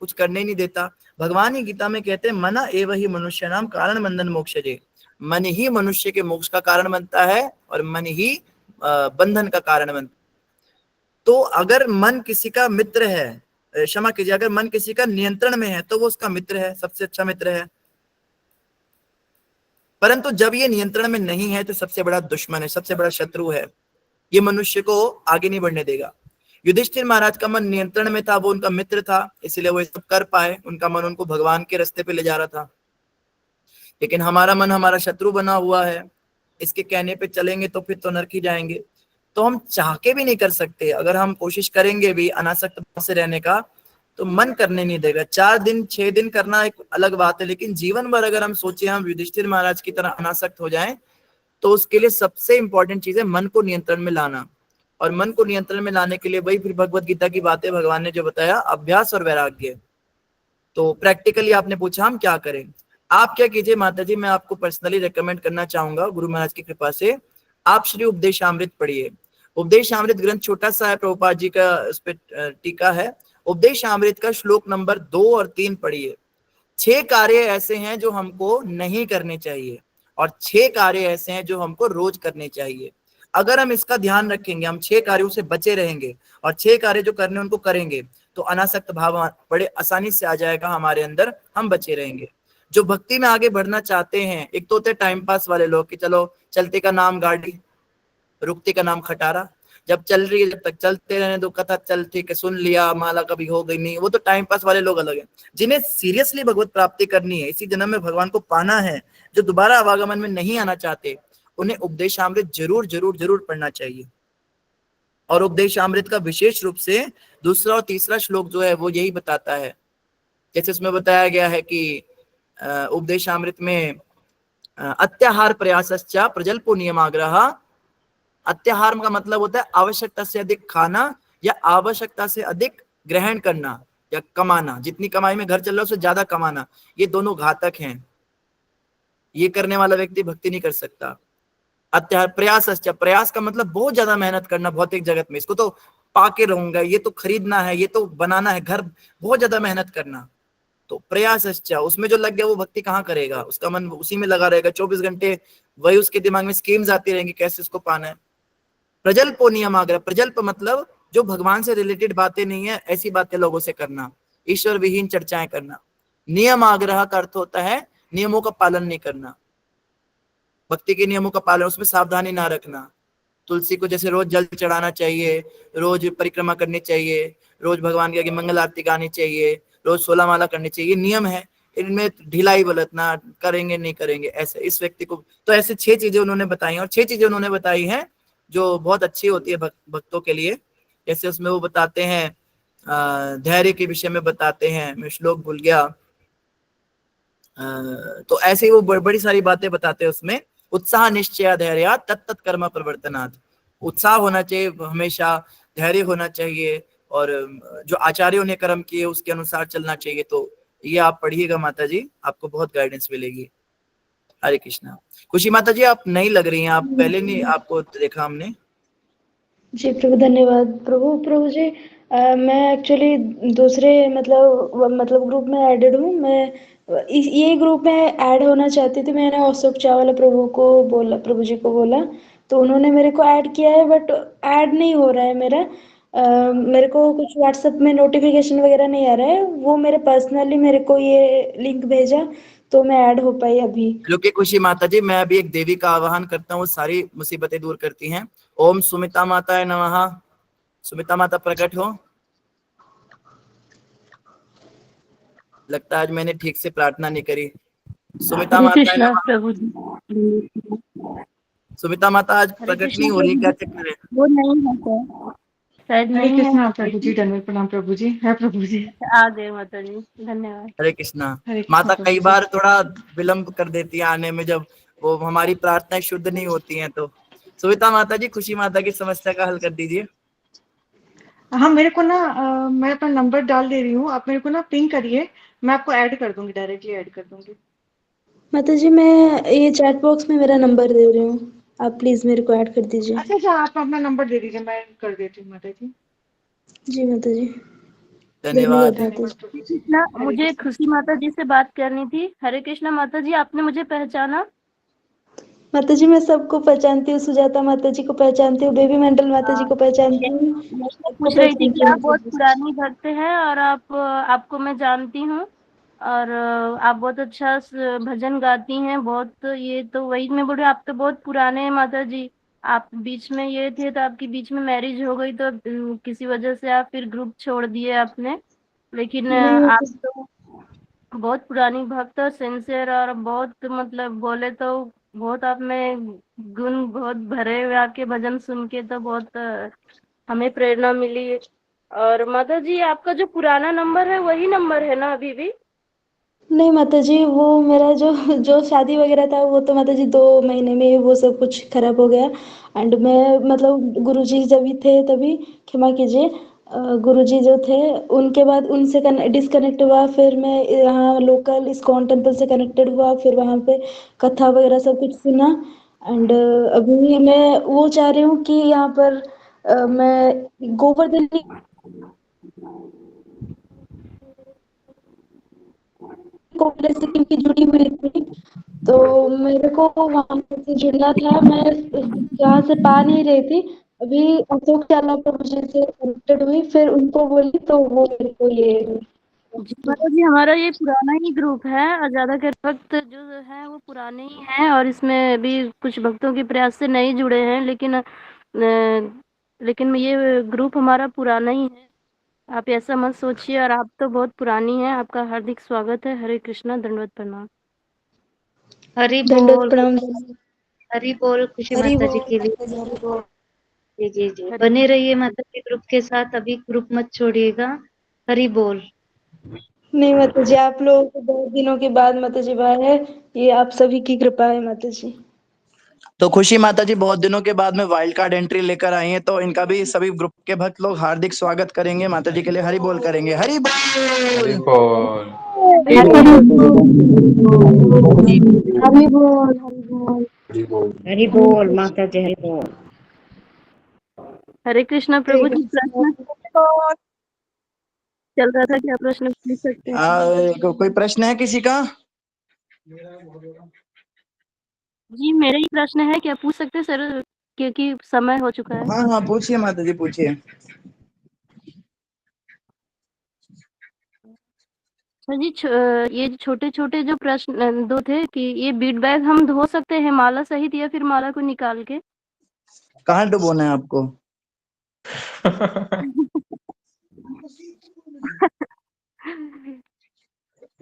Speaker 1: कुछ करने नहीं देता। भगवान ही गीता में कहते हैं मना एव ही मनुष्य नाम कारण बंधन मोक्षजे। मन ही मनुष्य के मोक्ष का कारण बनता है और मन ही बंधन का कारण बनता है। तो अगर मन किसी का मित्र है, क्षमा कीजिए, अगर मन किसी का नियंत्रण में है तो वो उसका मित्र है, सबसे अच्छा मित्र है। परंतु जब ये नियंत्रण में नहीं है तो सबसे बड़ा दुश्मन है, सबसे बड़ा शत्रु है। ये मनुष्य को आगे नहीं बढ़ने देगा। युधिष्ठिर महाराज का मन नियंत्रण में था, वो उनका मित्र था, इसलिए वो सब कर पाए। उनका मन उनको भगवान के रास्ते पे ले जा रहा था। लेकिन हमारा मन हमारा शत्रु बना हुआ है, इसके कहने पे चलेंगे तो फिर तो नरक ही जाएंगे। तो हम चाह के भी नहीं कर सकते। अगर हम कोशिश करेंगे भी अनासक्त से रहने का, तो मन करने नहीं देगा। 4 दिन 6 दिन करना एक अलग बात है, लेकिन जीवन भर अगर हम सोचे हम युधिष्ठिर महाराज की तरह अनासक्त हो जाएं, तो उसके लिए सबसे इंपॉर्टेंट चीज है मन को नियंत्रण में लाना। और मन को नियंत्रण में लाने के लिए वही फिर भगवत गीता की बातें भगवान ने जो बताया, अभ्यास और वैराग्य। तो प्रैक्टिकली आपने पूछा हम क्या करें। आप क्या कीजिए माता जी, मैं आपको पर्सनली रेकमेंड करना चाहूंगा गुरु महाराज की कृपा से, आप श्री उपदेशामृत पढ़िए। उपदेशामृत ग्रंथ छोटा सा है, प्रभुपाद जी का उस पर टीका है। उपदेशामृत का श्लोक नंबर 2 और 3 पढ़िए। 6 कार्य ऐसे हैं जो हमको नहीं करने चाहिए और 6 कार्य ऐसे हैं जो हमको रोज करने चाहिए। अगर हम इसका ध्यान रखेंगे, हम 6 कार्यों से बचे रहेंगे और 6 कार्य जो करने उनको करेंगे, तो अनासक्त भाव बड़े आसानी से आ जाएगा हमारे अंदर, हम बचे रहेंगे। जो भक्ति में आगे बढ़ना चाहते हैं, एक तो होते टाइम पास वाले लोग कि चलो चलते का नाम गाड़ी, रुकते का नाम खटारा, जब चल रही है जब तक चलते रहने दो, कथा चल ठीक है सुन लिया, माला कभी हो गई नहीं, वो तो टाइम पास वाले लोग अलग हैं। जिन्हें सीरियसली भगवत प्राप्ति करनी है, इसी जन्म में भगवान को पाना है, जो दोबारा आवागमन में नहीं आना चाहते, उन्हें उपदेशामृत जरूर जरूर जरूर पढ़ना चाहिए। और उपदेशामृत का विशेष रूप से 2रा और 3रा श्लोक जो है वो यही बताता है। जैसे उसमें बताया गया है कि उपदेशामृत में अत्याहार प्रयासश्च प्रजल्पो नियमाग्रह। अत्याहार का मतलब होता है आवश्यकता से अधिक खाना या आवश्यकता से अधिक ग्रहण करना या कमाना। जितनी कमाई में घर चल रहा है उससे ज्यादा कमाना, ये दोनों घातक हैं। ये करने वाला व्यक्ति भक्ति नहीं कर सकता। अत्याहार प्रयास, प्रयास का मतलब बहुत ज्यादा मेहनत करना भौतिक जगत में, इसको तो पाके रहूंगा, ये तो खरीदना है, ये तो बनाना है घर, बहुत ज्यादा मेहनत करना। तो प्रयास उसमें जो लग गया वो भक्ति कहाँ करेगा, उसका मन उसी में लगा रहेगा 24 घंटे, वही उसके दिमाग में स्कीम्स आती रहेंगी कैसे इसको पाना है। प्रजल्पो नियमाग्रह, प्रजल्प मतलब जो भगवान से रिलेटेड बातें नहीं है ऐसी बातें लोगों से करना, ईश्वर विहीन चर्चाएं करना। नियम आग्रह का अर्थ होता है नियमों का पालन नहीं करना, भक्ति के नियमों का पालन, उसमें सावधानी ना रखना। तुलसी को जैसे रोज जल चढ़ाना चाहिए, रोज परिक्रमा करनी चाहिए, रोज भगवान के आगे मंगल आरती गानी चाहिए, रोज 16 माला करनी चाहिए, नियम है। इनमें ढिलाई बरतना, करेंगे नहीं करेंगे ऐसे, इस व्यक्ति को तो ऐसे 6 चीजें उन्होंने बताई और 6 चीजें उन्होंने बताई हैं जो बहुत अच्छी होती है भक्तों के लिए। जैसे उसमें वो बताते हैं धैर्य के विषय में बताते हैं, मैं श्लोक भूल गया, तो ऐसे ही वो बड़ी सारी बातें बताते हैं उसमें। उत्साह निश्चय धैर्य तत्त कर्म प्रवर्तनात्, उत्साह होना चाहिए हमेशा, धैर्य होना चाहिए और जो आचार्यों ने कर्म किए उसके अनुसार चलना चाहिए। तो ये आप पढ़िएगा माता जी, आपको बहुत गाइडेंस मिलेगी। हरे कृष्णा। खुशी माता जी आप नहीं लग रही हैं, आप पहले नहीं आपको देखा हमने।
Speaker 8: जी प्रभु धन्यवाद। प्रभु जी मैं एक्चुअली दूसरे मतलब ग्रुप में एडेड हूँ। मैं ये ग्रुप में ऐड होना चाहती थी। मैंने अशोक चावला प्रभु जी को बोला तो उन्होंने मेरे को ऐड किया है, बट ऐड नहीं हो रहा है मेरा। मेरे को कुछ व्हाट्सएप में नोटिफिकेशन वगैरह नहीं आ रहा है। वो मेरे पर्सनली मेरे को ये लिंक भेजा तो मैं ऐड हो पाई अभी।
Speaker 1: लोके खुशी माता जी, मैं अभी एक देवी का आवाहन करता हूँ, सारी मुसीबतें दूर करती हैं। ओम सुमिता माता नमः। सुमिता माता प्रकट हो। लगता है आज मैंने ठीक से प्रार्थना नहीं करी। सुमिता
Speaker 9: हरे
Speaker 1: माता
Speaker 9: कृष्णा
Speaker 1: नमः।
Speaker 9: प्रभु जी।
Speaker 1: सुमिता माता आज
Speaker 9: हरे
Speaker 1: प्रकट
Speaker 9: कृष्णा
Speaker 1: नहीं हो रही,
Speaker 9: प्रभु
Speaker 1: क्या
Speaker 9: जी,
Speaker 1: चक्कर है?
Speaker 9: वो नहीं है सर, शायद
Speaker 10: हरे
Speaker 9: नहीं है।
Speaker 10: कृष्णा प्रभु जी, दंडवत प्रणाम प्रभु जी। है प्रभु जी।
Speaker 9: आ गए माता जी, धन्यवाद।
Speaker 1: हरे कृष्णा।
Speaker 10: हरे कृष्णा
Speaker 1: माता
Speaker 10: प्रभु
Speaker 1: कई
Speaker 10: जी।
Speaker 1: बार थोड़ा विलंब कर देती है आने में, जब वो हमारी प्रार्थनाएं शुद्ध नहीं होती हैं। तो सुमिता माता जी, खुशी माता की समस्या का हल कर दीजिए।
Speaker 10: हाँ मेरे को ना मैं अपना नंबर डाल दे रही हूँ, आप मेरे को ना पिंग करिए, मैं आपको ऐड कर दूंगी, डायरेक्टली ऐड कर दूंगी।
Speaker 8: माता जी मैं ये चैट बॉक्स में मेरा नंबर दे रही हूँ, आप प्लीज मेरे को ऐड कर दीजिए।
Speaker 10: अच्छा अच्छा, आप अपना नंबर दे दीजिए, मैं कर देती हूँ माता जी।
Speaker 8: जी माता जी,
Speaker 1: धन्यवाद।
Speaker 8: धन्यवाद माता जी।
Speaker 9: हरे कृष्णा,
Speaker 10: हरे
Speaker 9: मुझे
Speaker 10: कृष्णा।
Speaker 9: खुशी माता जी से बात करनी थी। हरे कृष्णा माता जी, आपने मुझे पहचाना?
Speaker 8: माता जी मैं सबको पहचानती हूँ, सुजाता माता जी को पहचानती हूँ, बेबी मंडल माता जी को पहचानती हूँ,
Speaker 9: मैं ये
Speaker 8: सबको
Speaker 9: पूछ रही थी कि
Speaker 8: पहचानती हूँ
Speaker 9: आप
Speaker 8: माता
Speaker 9: बहुत
Speaker 8: जी।
Speaker 9: पुरानी भक्त हैं और आपको मैं जानती हूँ और आप बहुत अच्छा भजन गाती हैं बहुत। ये तो वही मैं बोल रही हूँ, आप तो बहुत पुराने हैं माता जी। आप बीच में ये थे तो आपकी बीच में मैरिज हो गई तो किसी वजह से आप फिर ग्रुप छोड़ दिए आपने। लेकिन
Speaker 8: नहीं
Speaker 9: आप
Speaker 8: माता जी,
Speaker 9: तो बहुत पुरानी भक्त और सिंसियर और बहुत मतलब बोले तो बहुत आप में गुण बहुत भरे हुए। आपके भजन सुन के तो बहुत हमें प्रेरणा मिली। और माता जी आपका जो पुराना नंबर है वही नंबर है ना अभी भी?
Speaker 8: नहीं माता जी, वो मेरा जो जो शादी वगैरह था वो तो माता जी 2 महीने में वो सब कुछ खराब हो गया। एंड मैं मतलब गुरुजी जब भी थे तभी, क्षमा कीजिए, गुरुजी जो थे उनके बाद उनसे डिस्कनेक्ट हुआ। फिर मैं यहाँ लोकल इस्कॉन टेम्पल से कनेक्टेड हुआ, फिर वहाँ पे कथा वगैरह सब कुछ सुना। एंड अभी मैं वो चाह रही हूँ कि यहाँ पर मैं गोवर्धन कोविल से क्योंकि जुड़ी हुई थी, तो मेरे को वहां से जुड़ना था। मैं जहाँ से पा नहीं रही थी, अभी अशोक चावला प्रभु जी से कनेक्टेड हुई, फिर उनको बोली तो वो मेरे को ये
Speaker 9: जी माता जी, हमारा ये पुराना ही ग्रुप है और ज्यादातर भक्त जो है वो पुराने ही हैं और इसमें भी कुछ भक्तों के प्रयास से नहीं जुड़े हैं, लेकिन ये ग्रुप हमारा पुराना ही है। आप ऐसा मत सोचिए और आप तो बहुत पुरानी हैं। आपका हार्दिक स्वागत है। हरे कृष्णा, दंडवत प्रणाम।
Speaker 11: हरि
Speaker 8: दंडोत
Speaker 11: बोल।
Speaker 8: प्रणाम।
Speaker 11: हरि बोल खुशी
Speaker 8: हरि
Speaker 11: माता जी
Speaker 8: बोल
Speaker 11: के लिए।
Speaker 8: माता जी, हरि बोल।
Speaker 11: जी जी जी,
Speaker 9: हरे
Speaker 11: बने रहिए माता जी ग्रुप के साथ, अभी ग्रुप मत छोड़िएगा। हरि बोल।
Speaker 8: नहीं माता जी, आप लोगों को बहुत दिनों के बाद माता जी बाहर है, ये आप सभी की कृपा है माता जी।
Speaker 1: तो खुशी माता जी बहुत दिनों के बाद में वाइल्ड कार्ड एंट्री लेकर आई हैं, तो इनका भी सभी ग्रुप के भक्त लोग हार्दिक स्वागत करेंगे, माता जी के लिए हरि बोल करेंगे। हरि
Speaker 6: हरि
Speaker 1: बोल।
Speaker 6: बोल।
Speaker 9: हरि
Speaker 8: हरि
Speaker 9: बोल।
Speaker 8: बोल, हरि बोल, हरि बोल।
Speaker 6: हरि बोल।
Speaker 11: हरि बोल माता जी, हरि बोल।
Speaker 9: हरे कृष्णा
Speaker 8: हरे
Speaker 9: प्रभु जी,
Speaker 8: कृष्ण।
Speaker 9: प्रश्न चल रहा था, क्या प्रश्न पूछ सकते हैं?
Speaker 1: कोई प्रश्न है किसी का?
Speaker 9: जी मेरा ही प्रश्न है, क्या पूछ सकते हैं सर, क्योंकि समय हो चुका है।
Speaker 1: हाँ हाँ पूछिए माता जी, पूछिए।
Speaker 9: सर जी ये छोटे छोटे जो प्रश्न दो थे कि ये बीट बैग हम धो सकते हैं माला सहित या फिर माला को निकाल के?
Speaker 1: कहाँ डुबोना है आपको?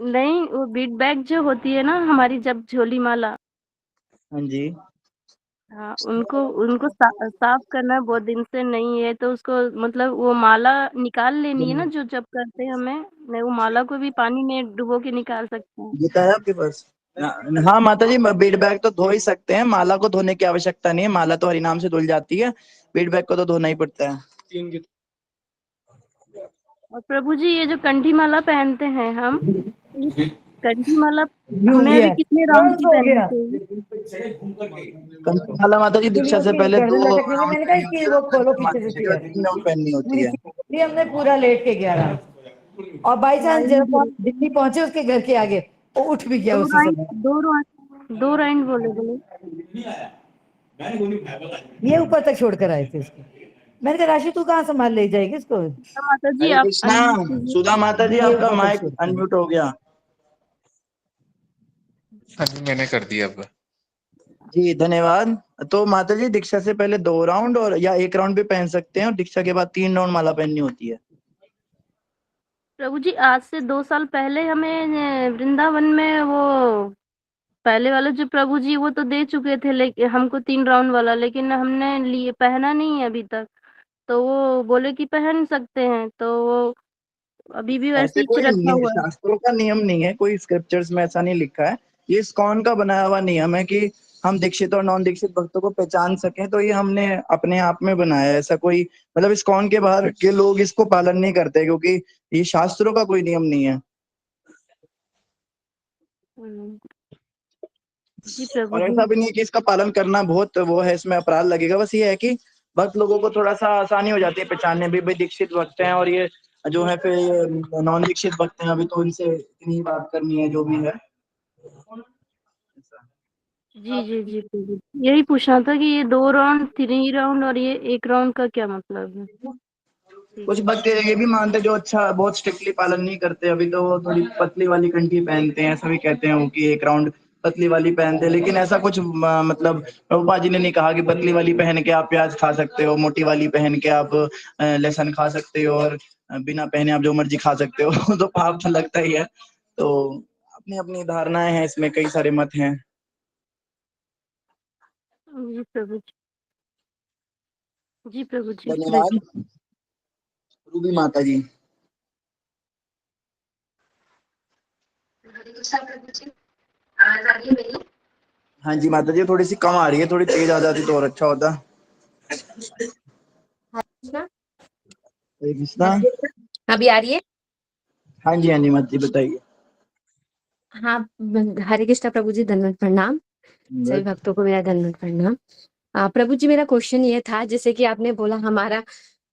Speaker 9: नहीं, वो बीट बैग जो होती है ना हमारी, जब झोली माला,
Speaker 1: हाँ जी।
Speaker 9: हाँ उनको उनको साफ करना बहुत दिन से नहीं है, तो उसको मतलब वो माला निकाल लेनी है ना, जो जब करते हैं हमें, नहीं वो माला को भी पानी में डुबो के निकाल सकते हैं।
Speaker 1: गीता है आपके पास? हाँ माता जी, बीट बैग तो धो ही सकते हैं, माला को धोने की आवश्यकता नहीं है, माला तो हरि नाम से धुल जाती है, बीट बैग को तो धोना ही पड़ता है।
Speaker 9: और प्रभु जी ये जो कंठी माला पहनते हैं हम, कंठीमाला
Speaker 12: ये हो
Speaker 9: हमें
Speaker 12: गया
Speaker 9: अभी
Speaker 12: है,
Speaker 9: कितने राउंड
Speaker 12: बस
Speaker 9: की
Speaker 12: हो
Speaker 9: पहननी
Speaker 12: गया।
Speaker 9: चाहिए?
Speaker 1: कंठमाला माता जी दीक्षा से
Speaker 12: होती है
Speaker 1: पहले
Speaker 12: गर्दन
Speaker 1: 2
Speaker 12: लटकने में,
Speaker 1: राउंड
Speaker 12: मैंने कहा
Speaker 1: पहननी
Speaker 12: इसकी
Speaker 1: होती है
Speaker 12: वो
Speaker 1: और
Speaker 12: खोलो
Speaker 1: कंठी
Speaker 12: पीछे से
Speaker 1: मारने के बाद
Speaker 12: चेयर,
Speaker 1: 3 राउंड पहननी होती है।
Speaker 12: इसलिए हमने पूरा लेट के गया रहा। और बाई चांस जब आप दिल्ली पहुंचे उसके घर के आगे, वो उठ भी गया उसी समय।
Speaker 9: दो राउंड बोले।
Speaker 12: ये ऊपर तक छोड़ कर आए थे उसको। मैंने कहा राशि तू कहाँ संभाल ले जाएगी इसको?
Speaker 9: माता जी
Speaker 1: हरे
Speaker 9: आप
Speaker 1: कृष्णा।
Speaker 9: अनम्यूट कीजिए।
Speaker 1: सुधा माता जी
Speaker 12: ये
Speaker 1: आपका
Speaker 12: ऊपर तक
Speaker 1: माइक
Speaker 12: छोड़ कर आए।
Speaker 1: अनम्यूट हो गया।
Speaker 3: हाँ जी, मैंने कर दिया अब।
Speaker 1: जी धन्यवाद। तो माता जी दीक्षा से पहले 2 राउंड और या 1 राउंड भी पहन सकते हैं और दीक्षा के बाद 3 राउंड माला पहननी होती है।
Speaker 9: प्रभु जी आज से 2 साल पहले हमें वृंदावन में वो पहले वाले जो प्रभु जी वो तो दे चुके थे, लेकिन हमको 3 राउंड वाला, लेकिन हमने लिए पहना नहीं है अभी तक। तो वो बोले कि पहन सकते हैं, तो वो अभी भी वैसे
Speaker 1: ऐसे
Speaker 9: ही
Speaker 1: कोई
Speaker 9: रखा हुआ है।
Speaker 1: शास्त्रों का नियम नहीं है, कोई स्क्रिप्चर्स में ऐसा नहीं लिखा है। ये इस्कॉन का बनाया हुआ नियम है कि हम दीक्षित और नॉन दीक्षित भक्तों को पहचान सकें, तो ये हमने अपने आप में बनाया है। ऐसा कोई मतलब इस्कॉन के बाहर के लोग इसको पालन नहीं करते, क्योंकि ये शास्त्रों का कोई नियम नहीं है।
Speaker 9: जी प्रभु
Speaker 1: और
Speaker 9: जी।
Speaker 1: ऐसा भी नहीं है कि इसका पालन करना बहुत वो है, इसमें अपराध लगेगा। बस ये है कि भक्त लोगों को थोड़ा सा आसानी हो जाती है पहचानने भी, भाई दीक्षित भक्त हैं और ये जो है फिर ये नॉन दीक्षित भक्त हैं, अभी तो इनसे इतनी बात करनी है जो भी है।
Speaker 9: जी प्रभु जी। यही पूछना था कि ये 2 राउंड 3 राउंड और ये 1 राउंड का क्या मतलब है? ठीक
Speaker 1: कुछ
Speaker 9: है।
Speaker 1: भक्त ये भी मानते हैं जो अच्छा बहुत स्ट्रिक्टली पालन नहीं करते, अभी तो वो थोड़ी पतली वाली कंठी पहनते हैं, ऐसा भी कहते हैं वो कि 1 राउंड पतली वाली पहनते हैं। लेकिन ऐसा कुछ मतलब प्रभुपाद जी ने नहीं कहा कि पतली वाली पहन के आप प्याज खा सकते हो, मोटी वाली पहन के आप लहसुन खा सकते हो, और बिना पहने आप जो मर्जी खा सकते हो। तो पाप तो लगता ही है। तो अपनी अपनी धारणाएं हैं, इसमें कई सारे मत हैं।
Speaker 9: जी प्रभु जी। जी प्रभु जी।
Speaker 1: धन्यवाद। रूबी माता जी। हाँ जी माता जी, थोड़ी सी कम आ रही है, थोड़ी तेज आ जाती तो और अच्छा होता। हरे कृष्णा।
Speaker 13: अभी आ रही है?
Speaker 1: हाँ जी माता जी बताइए।
Speaker 13: हाँ, हरे कृष्णा प्रभु जी, दंडवत प्रणाम। सभी भक्तों को मेरा दंडवत प्रणाम। प्रभु जी, मेरा क्वेश्चन ये था, जैसे कि आपने बोला हमारा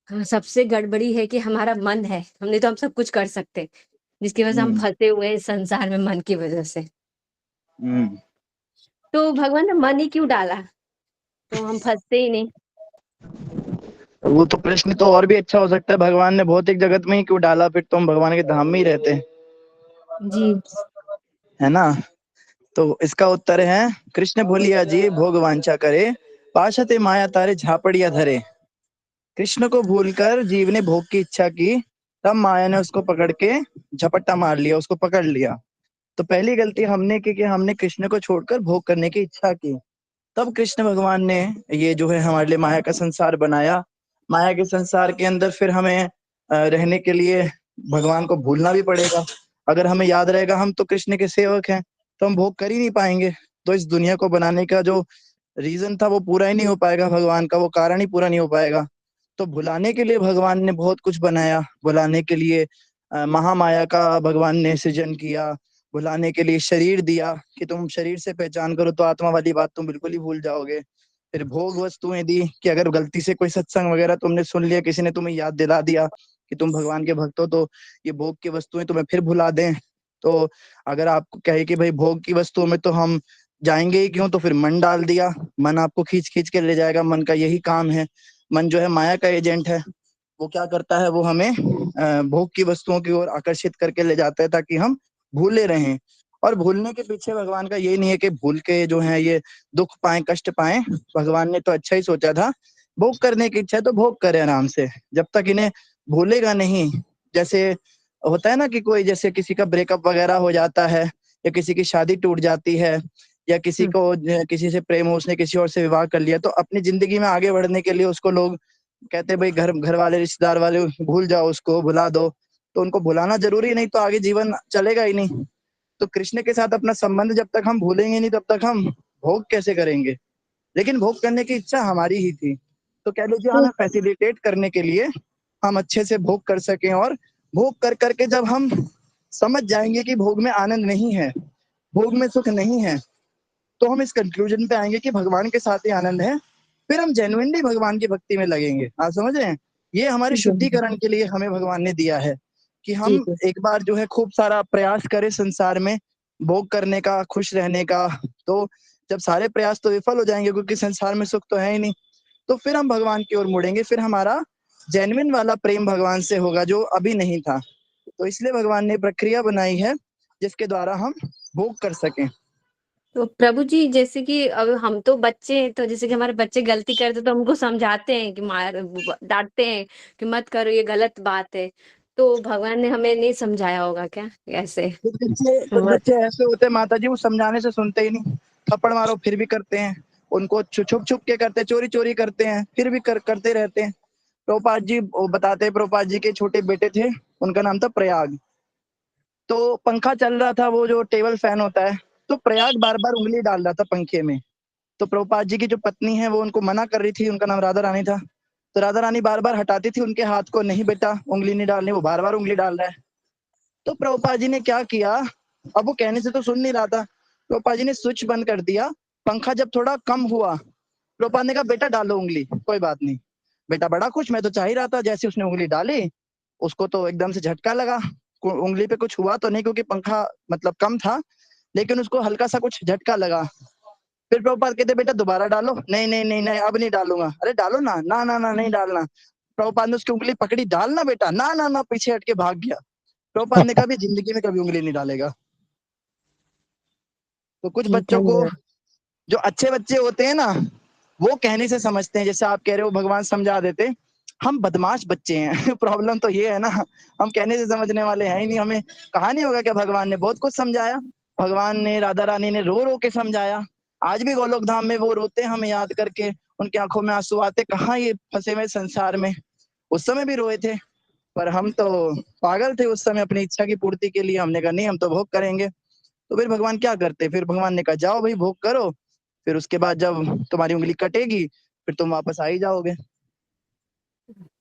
Speaker 13: सबसे गड़बड़ी है कि हमारा मन है, हमने तो हम सब कुछ कर सकते, जिसकी वजह से हम फंसे हुए हैं इस संसार में मन की वजह से। तो भगवान ने मन ही क्यों डाला, तो हम फंसते ही नहीं?
Speaker 1: वो तो प्रश्न तो और भी अच्छा हो सकता है, भगवान ने भौतिक जगत में ही क्यों डाला, फिर तो हम भगवान के धाम में ही रहते,
Speaker 13: जी
Speaker 1: है ना। तो इसका उत्तर है, कृष्ण भूलिया जी भोग वांछा करे, पाशते माया तारे झापड़िया धरे। कृष्ण को भूलकर जीव ने भोग की इच्छा की, तब माया ने उसको पकड़ के झपट्टा मार लिया, उसको पकड़ लिया। तो पहली गलती हमने की कि हमने कृष्ण को छोड़कर भोग करने की इच्छा की। तब कृष्ण भगवान ने ये जो है हमारे लिए माया का संसार बनाया। माया के संसार के अंदर फिर हमें रहने के लिए भगवान को भूलना भी पड़ेगा। अगर हमें याद रहेगा हम तो कृष्ण के सेवक हैं, तो हम भोग कर ही नहीं पाएंगे। तो इस दुनिया को बनाने का जो रीजन था वो पूरा ही नहीं हो पाएगा, भगवान का वो कारण ही पूरा नहीं हो पाएगा। तो भुलाने के लिए भगवान ने बहुत कुछ बनाया। भुलाने के लिए महामाया का भगवान ने सृजन किया। भुलाने के लिए शरीर दिया कि तुम शरीर से पहचान करो तो आत्मा वाली बात तुम बिल्कुल ही भूल जाओगे। फिर भोग वस्तुएं दी कि अगर गलती से कोई सत्संग वगैरह तुमने सुन लिया, किसी ने तुम्हें याद दिला दिया कि तुम भगवान के भक्त हो, तो ये भोग की वस्तुएं तुम्हें फिर भुला दें। तो अगर आपको कहे कि भाई भोग की वस्तुओं में तो हम जाएंगे ही क्यों, तो फिर मन डाल दिया। मन आपको खींच खींच के ले जाएगा, मन का यही काम है। मन जो है माया का एजेंट है। वो क्या करता है, वो हमें भोग की वस्तुओं की ओर आकर्षित करके ले जाता है ताकि हम भूले रहें। और भूलने के पीछे भगवान का ये नहीं है कि भूल के जो है ये दुख पाए, कष्ट पाए। भगवान ने तो अच्छा ही सोचा था, भोग करने की इच्छा है तो भोग करे आराम से, जब तक इन्हें भूलेगा नहीं। जैसे होता है ना कि कोई जैसे किसी का ब्रेकअप वगैरह हो जाता है, या किसी की शादी टूट जाती है, या किसी को किसी से प्रेम हो, उसने किसी और से विवाह कर लिया, तो अपनी जिंदगी में आगे बढ़ने के लिए उसको लोग कहते हैं भाई घर वाले रिश्तेदार वाले भूल जाओ, उसको भुला दो। तो उनको भुलाना जरूरी नहीं, तो आगे जीवन चलेगा ही नहीं। तो कृष्ण के साथ अपना संबंध जब तक हम भूलेंगे नहीं, तब तक हम भोग कैसे करेंगे। लेकिन भोग करने की इच्छा हमारी ही थी, तो कह लीजिए हमें फैसिलिटेट करने के लिए हम अच्छे से भोग कर सकें, और भोग कर करके जब हम समझ जाएंगे कि भोग में आनंद नहीं है, भोग में सुख नहीं है, तो हम इस कंक्लूजन पे आएंगे कि भगवान के साथ ही आनंद है। फिर हम जेन्युइनली भगवान की भक्ति में लगेंगे। आप समझ रहे हैं? ये हमारे शुद्धिकरण के लिए हमें भगवान ने दिया है कि
Speaker 13: जी
Speaker 1: हम एक बार जो है खूब सारा प्रयास करें संसार में भोग करने का, खुश रहने का। तो जब सारे प्रयास तो विफल हो जाएंगे क्योंकि संसार में सुख तो है ही नहीं, तो फिर हम भगवान की ओर मुड़ेंगे, फिर हमारा जेन्युइन वाला प्रेम भगवान से होगा जो अभी नहीं था। तो इसलिए भगवान ने प्रक्रिया बनाई है जिसके द्वारा हम भोग कर सकें।
Speaker 13: तो प्रभु जी, जैसे कि अब हम तो बच्चे हैं, तो जैसे कि हमारे बच्चे गलती करते तो हमको समझाते हैं कि मार डांटते हैं कि मत करो, ये गलत बात है। तो भगवान ने हमें नहीं समझाया होगा क्या ऐसे?
Speaker 1: कुछ बच्चे ऐसे होते हैं माता जी, वो समझाने से सुनते ही नहीं, थप्पड़ मारो फिर भी करते हैं, उनको छुप छुप के करते, चोरी चोरी करते हैं, फिर भी करते रहते हैं। प्रभुपाद जी वो बताते हैं, प्रभुपाद जी के छोटे बेटे थे, उनका नाम था प्रयाग। तो पंखा चल रहा था, वो जो टेबल फैन होता है, तो प्रयाग बार बार उंगली डाल रहा था पंखे में। तो प्रभुपाद जी की जो पत्नी है वो उनको मना कर रही थी, उनका नाम राधा रानी था। तो राधा रानी बार बार हटाती थी उनके हाथ को, नहीं बेटा उंगली नहीं डालनी, वो बार बार उंगली डाल रहा है। तो प्रभुपाद जी ने क्या किया, अब वो कहने से तो सुन नहीं रहा था, प्रभुपाद जी ने स्विच बंद कर दिया। पंखा जब थोड़ा कम हुआ, प्रभुपाद ने कहा बेटा डालो उंगली, कोई बात नहीं। बेटा बड़ा खुश, मैं तो चाह ही रहा था। जैसे उसने उंगली डाली, उसको तो एकदम से झटका लगा। उंगली पे कुछ हुआ तो नहीं क्योंकि पंखा मतलब कम था, लेकिन उसको हल्का सा कुछ झटका लगा। फिर प्रभुपाद कहते बेटा दोबारा डालो, नहीं नहीं नहीं नहीं अब नहीं डालूंगा। अरे डालो ना, ना ना ना नहीं डालना। प्रभुपाद ने उसकी उंगली पकड़ी, डालना बेटा, ना ना ना, पीछे हट के भाग गया। प्रभुपाद ने कहा भी जिंदगी में कभी उंगली नहीं डालेगा। तो कुछ
Speaker 13: जी,
Speaker 1: बच्चों को,
Speaker 13: धन्यवाद।
Speaker 1: जो अच्छे बच्चे होते हैं ना, वो कहने से समझते हैं, जैसे आप कह रहे हो भगवान समझा देते। हम बदमाश बच्चे हैं प्रॉब्लम तो ये है ना, हम कहने से समझने वाले हैं ही नहीं। हमें कहा नहीं होगा क्या भगवान ने बहुत कुछ समझाया, भगवान ने, राधा रानी ने रो रो के समझाया। आज भी गोलोक धाम में वो रोते हैं हमें याद करके, उनकी आंखों में आंसू आते, कहाँ ये फंसे हुए संसार में। उस समय भी रोए थे, पर हम तो पागल थे उस समय अपनी इच्छा की पूर्ति के लिए। हमने कहा नहीं, हम तो भोग करेंगे। तो फिर भगवान क्या करते, फिर भगवान ने कहा जाओ भाई भोग करो, फिर उसके बाद जब तुम्हारी उंगली कटेगी फिर तुम वापस आ ही जाओगे।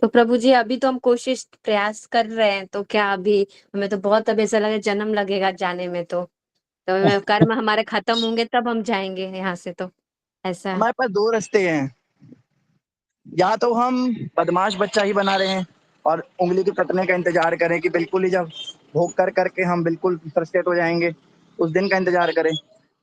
Speaker 13: तो प्रभु जी, अभी तो हम कोशिश प्रयास कर रहे हैं, तो क्या अभी हमें तो बहुत अब ऐसा लगे जन्म लगेगा जाने में। तो कर्म हमारे खत्म होंगे तब हम जाएंगे यहाँ से, तो ऐसा।
Speaker 1: हमारे पास दो रास्ते हैं, या तो हम बदमाश बच्चा ही बना रहे हैं और उंगली के कटने का इंतजार करें कि बिल्कुल ही जब भोग कर करके हम बिल्कुल फ्रस्ट्रेट हो जाएंगे, उस दिन का इंतजार करें।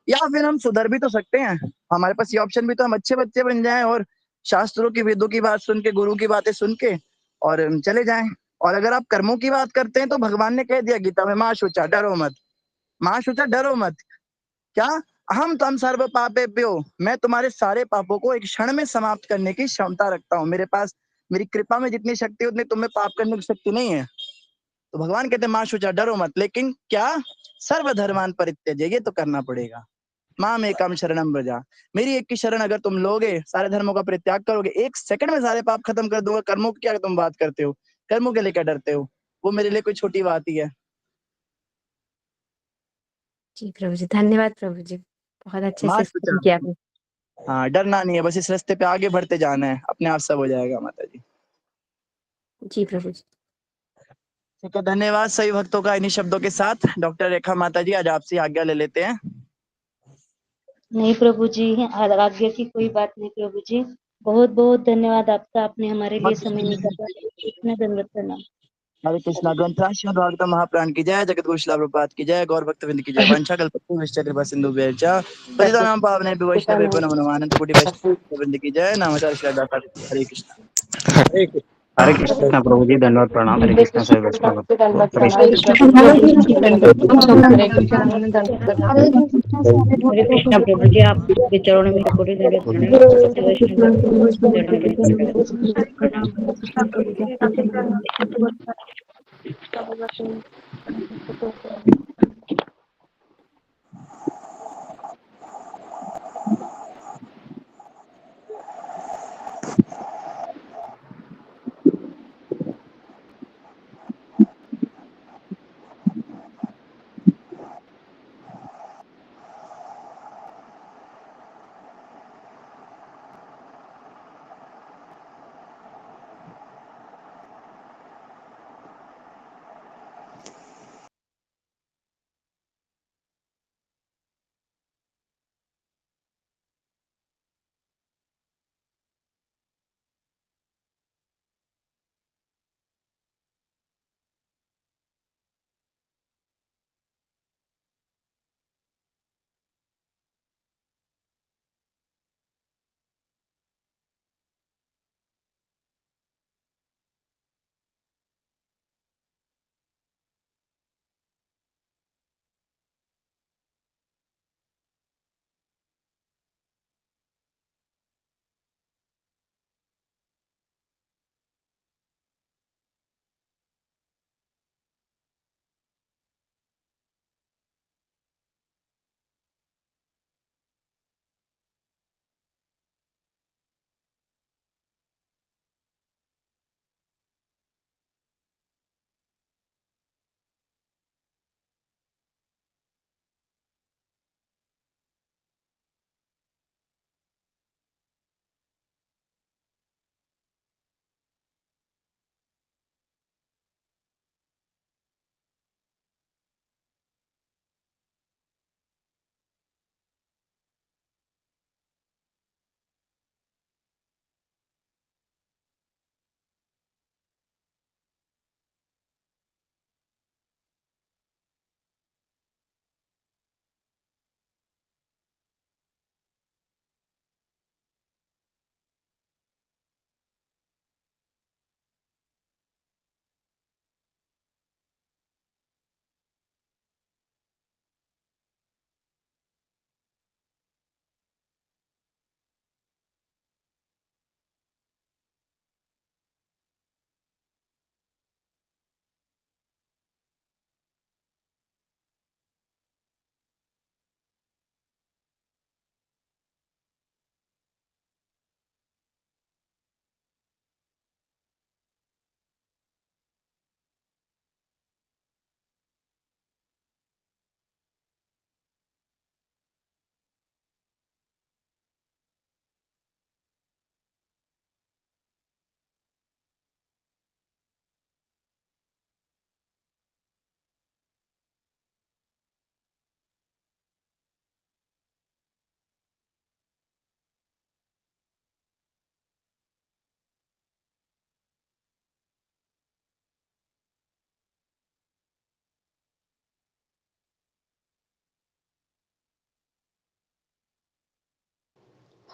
Speaker 1: या फिर हम सुधर भी तो सकते हैं, हमारे पास ये ऑप्शन भी तो, हम अच्छे बच्चे बन जाएं और शास्त्रों की, वेदों की बात सुन के, गुरु की बातें सुन के और चले जाएं। और अगर आप कर्मों की बात करते हैं तो भगवान ने कह दिया गीता में, माँ शुचा डरो मत, माँ शुचा डरो मत। क्या, हम तम सर्व पापेभ्यो, मैं तुम्हारे सारे पापों को एक क्षण में समाप्त करने की क्षमता रखता हूँ। मेरे पास, मेरी कृपा में जितनी शक्ति है उतनी तुम्हें पाप करने की शक्ति नहीं है। तो भगवान कहते हैं माँ शुचा डरो मत, लेकिन क्या, सर्वधर्मान परित्यज्य, ये तो करना पड़ेगा। माँ में कम शरणम ब्रजा, मेरी एक की शरण अगर तुम लोगे, सारे धर्मों का परित्याग करोगे, एक सेकंड में सारे पाप खत्म कर दूंगा। कर्मों की क्या तुम बात करते हो, कर्मों के लिए क्या डरते हो, वो मेरे लिए कोई छोटी बात ही है।
Speaker 13: जी प्रभु जी, धन्यवाद प्रभु जी, बहुत अच्छे से
Speaker 1: माँ
Speaker 13: एक्सप्लेन
Speaker 1: शुचा,
Speaker 13: किया आपने।
Speaker 1: हाँ डरना नहीं है, बस इस रास्ते पे आगे बढ़ते जाना है, अपने आप सब हो जाएगा माता जी।
Speaker 13: जी प्रभु जी।
Speaker 1: ठीक है, धन्यवाद सभी भक्तों का। इन्हीं शब्दों के साथ डॉक्टर रेखा माता जी आज आपसे आज्ञा ले लेते हैं।
Speaker 11: नहीं प्रभु जी, आज्ञा की कोई बात नहीं प्रभु जी। बहुत बहुत धन्यवाद आपका, आपने हमारे लिए समय निकाला। इतना धन्यवाद प्रणाम।
Speaker 1: हरे कृष्णा। ग्रंथराज श्रीमद् भागवतम महाप्राण की जय, जगत गुरु श्रील प्रभुपाद की जय, गौर भक्त वृंद की जय। वंशा कल्पतरु निश्चय कृपा सिंधु व्यर्चा पतितानां पावनेभ्यो वैष्णवेभ्यो नमो नमः। अनंत कोटि वैष्णव वृंद की जय। नमस्कार श्रील दाता। हरे कृष्णा।
Speaker 14: हरे हरे कृष्णा प्रभु जी, धन्यवाद प्रणाम। हरे कृष्णा सभी वैष्णव भक्त को, हरे
Speaker 2: हरे
Speaker 14: कृष्णा।
Speaker 2: कृष्ण प्रभु जी, हरे कृष्ण
Speaker 4: हरे कृष्ण सारे
Speaker 11: हरे
Speaker 4: भक्तों को
Speaker 11: कृष्णा प्रभु जी, आपके चरणों में कोटि दंडवत प्रणाम। सभी वैष्णव भक्तों को चरणों में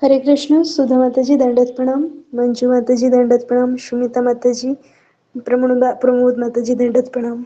Speaker 8: हरे कृष्ण, सुधा माता जी दंडवत प्रणाम, मंजू माता जी दंडवत प्रणाम, सुमिता माता जी, प्रमोद माता जी दंडवत प्रणाम।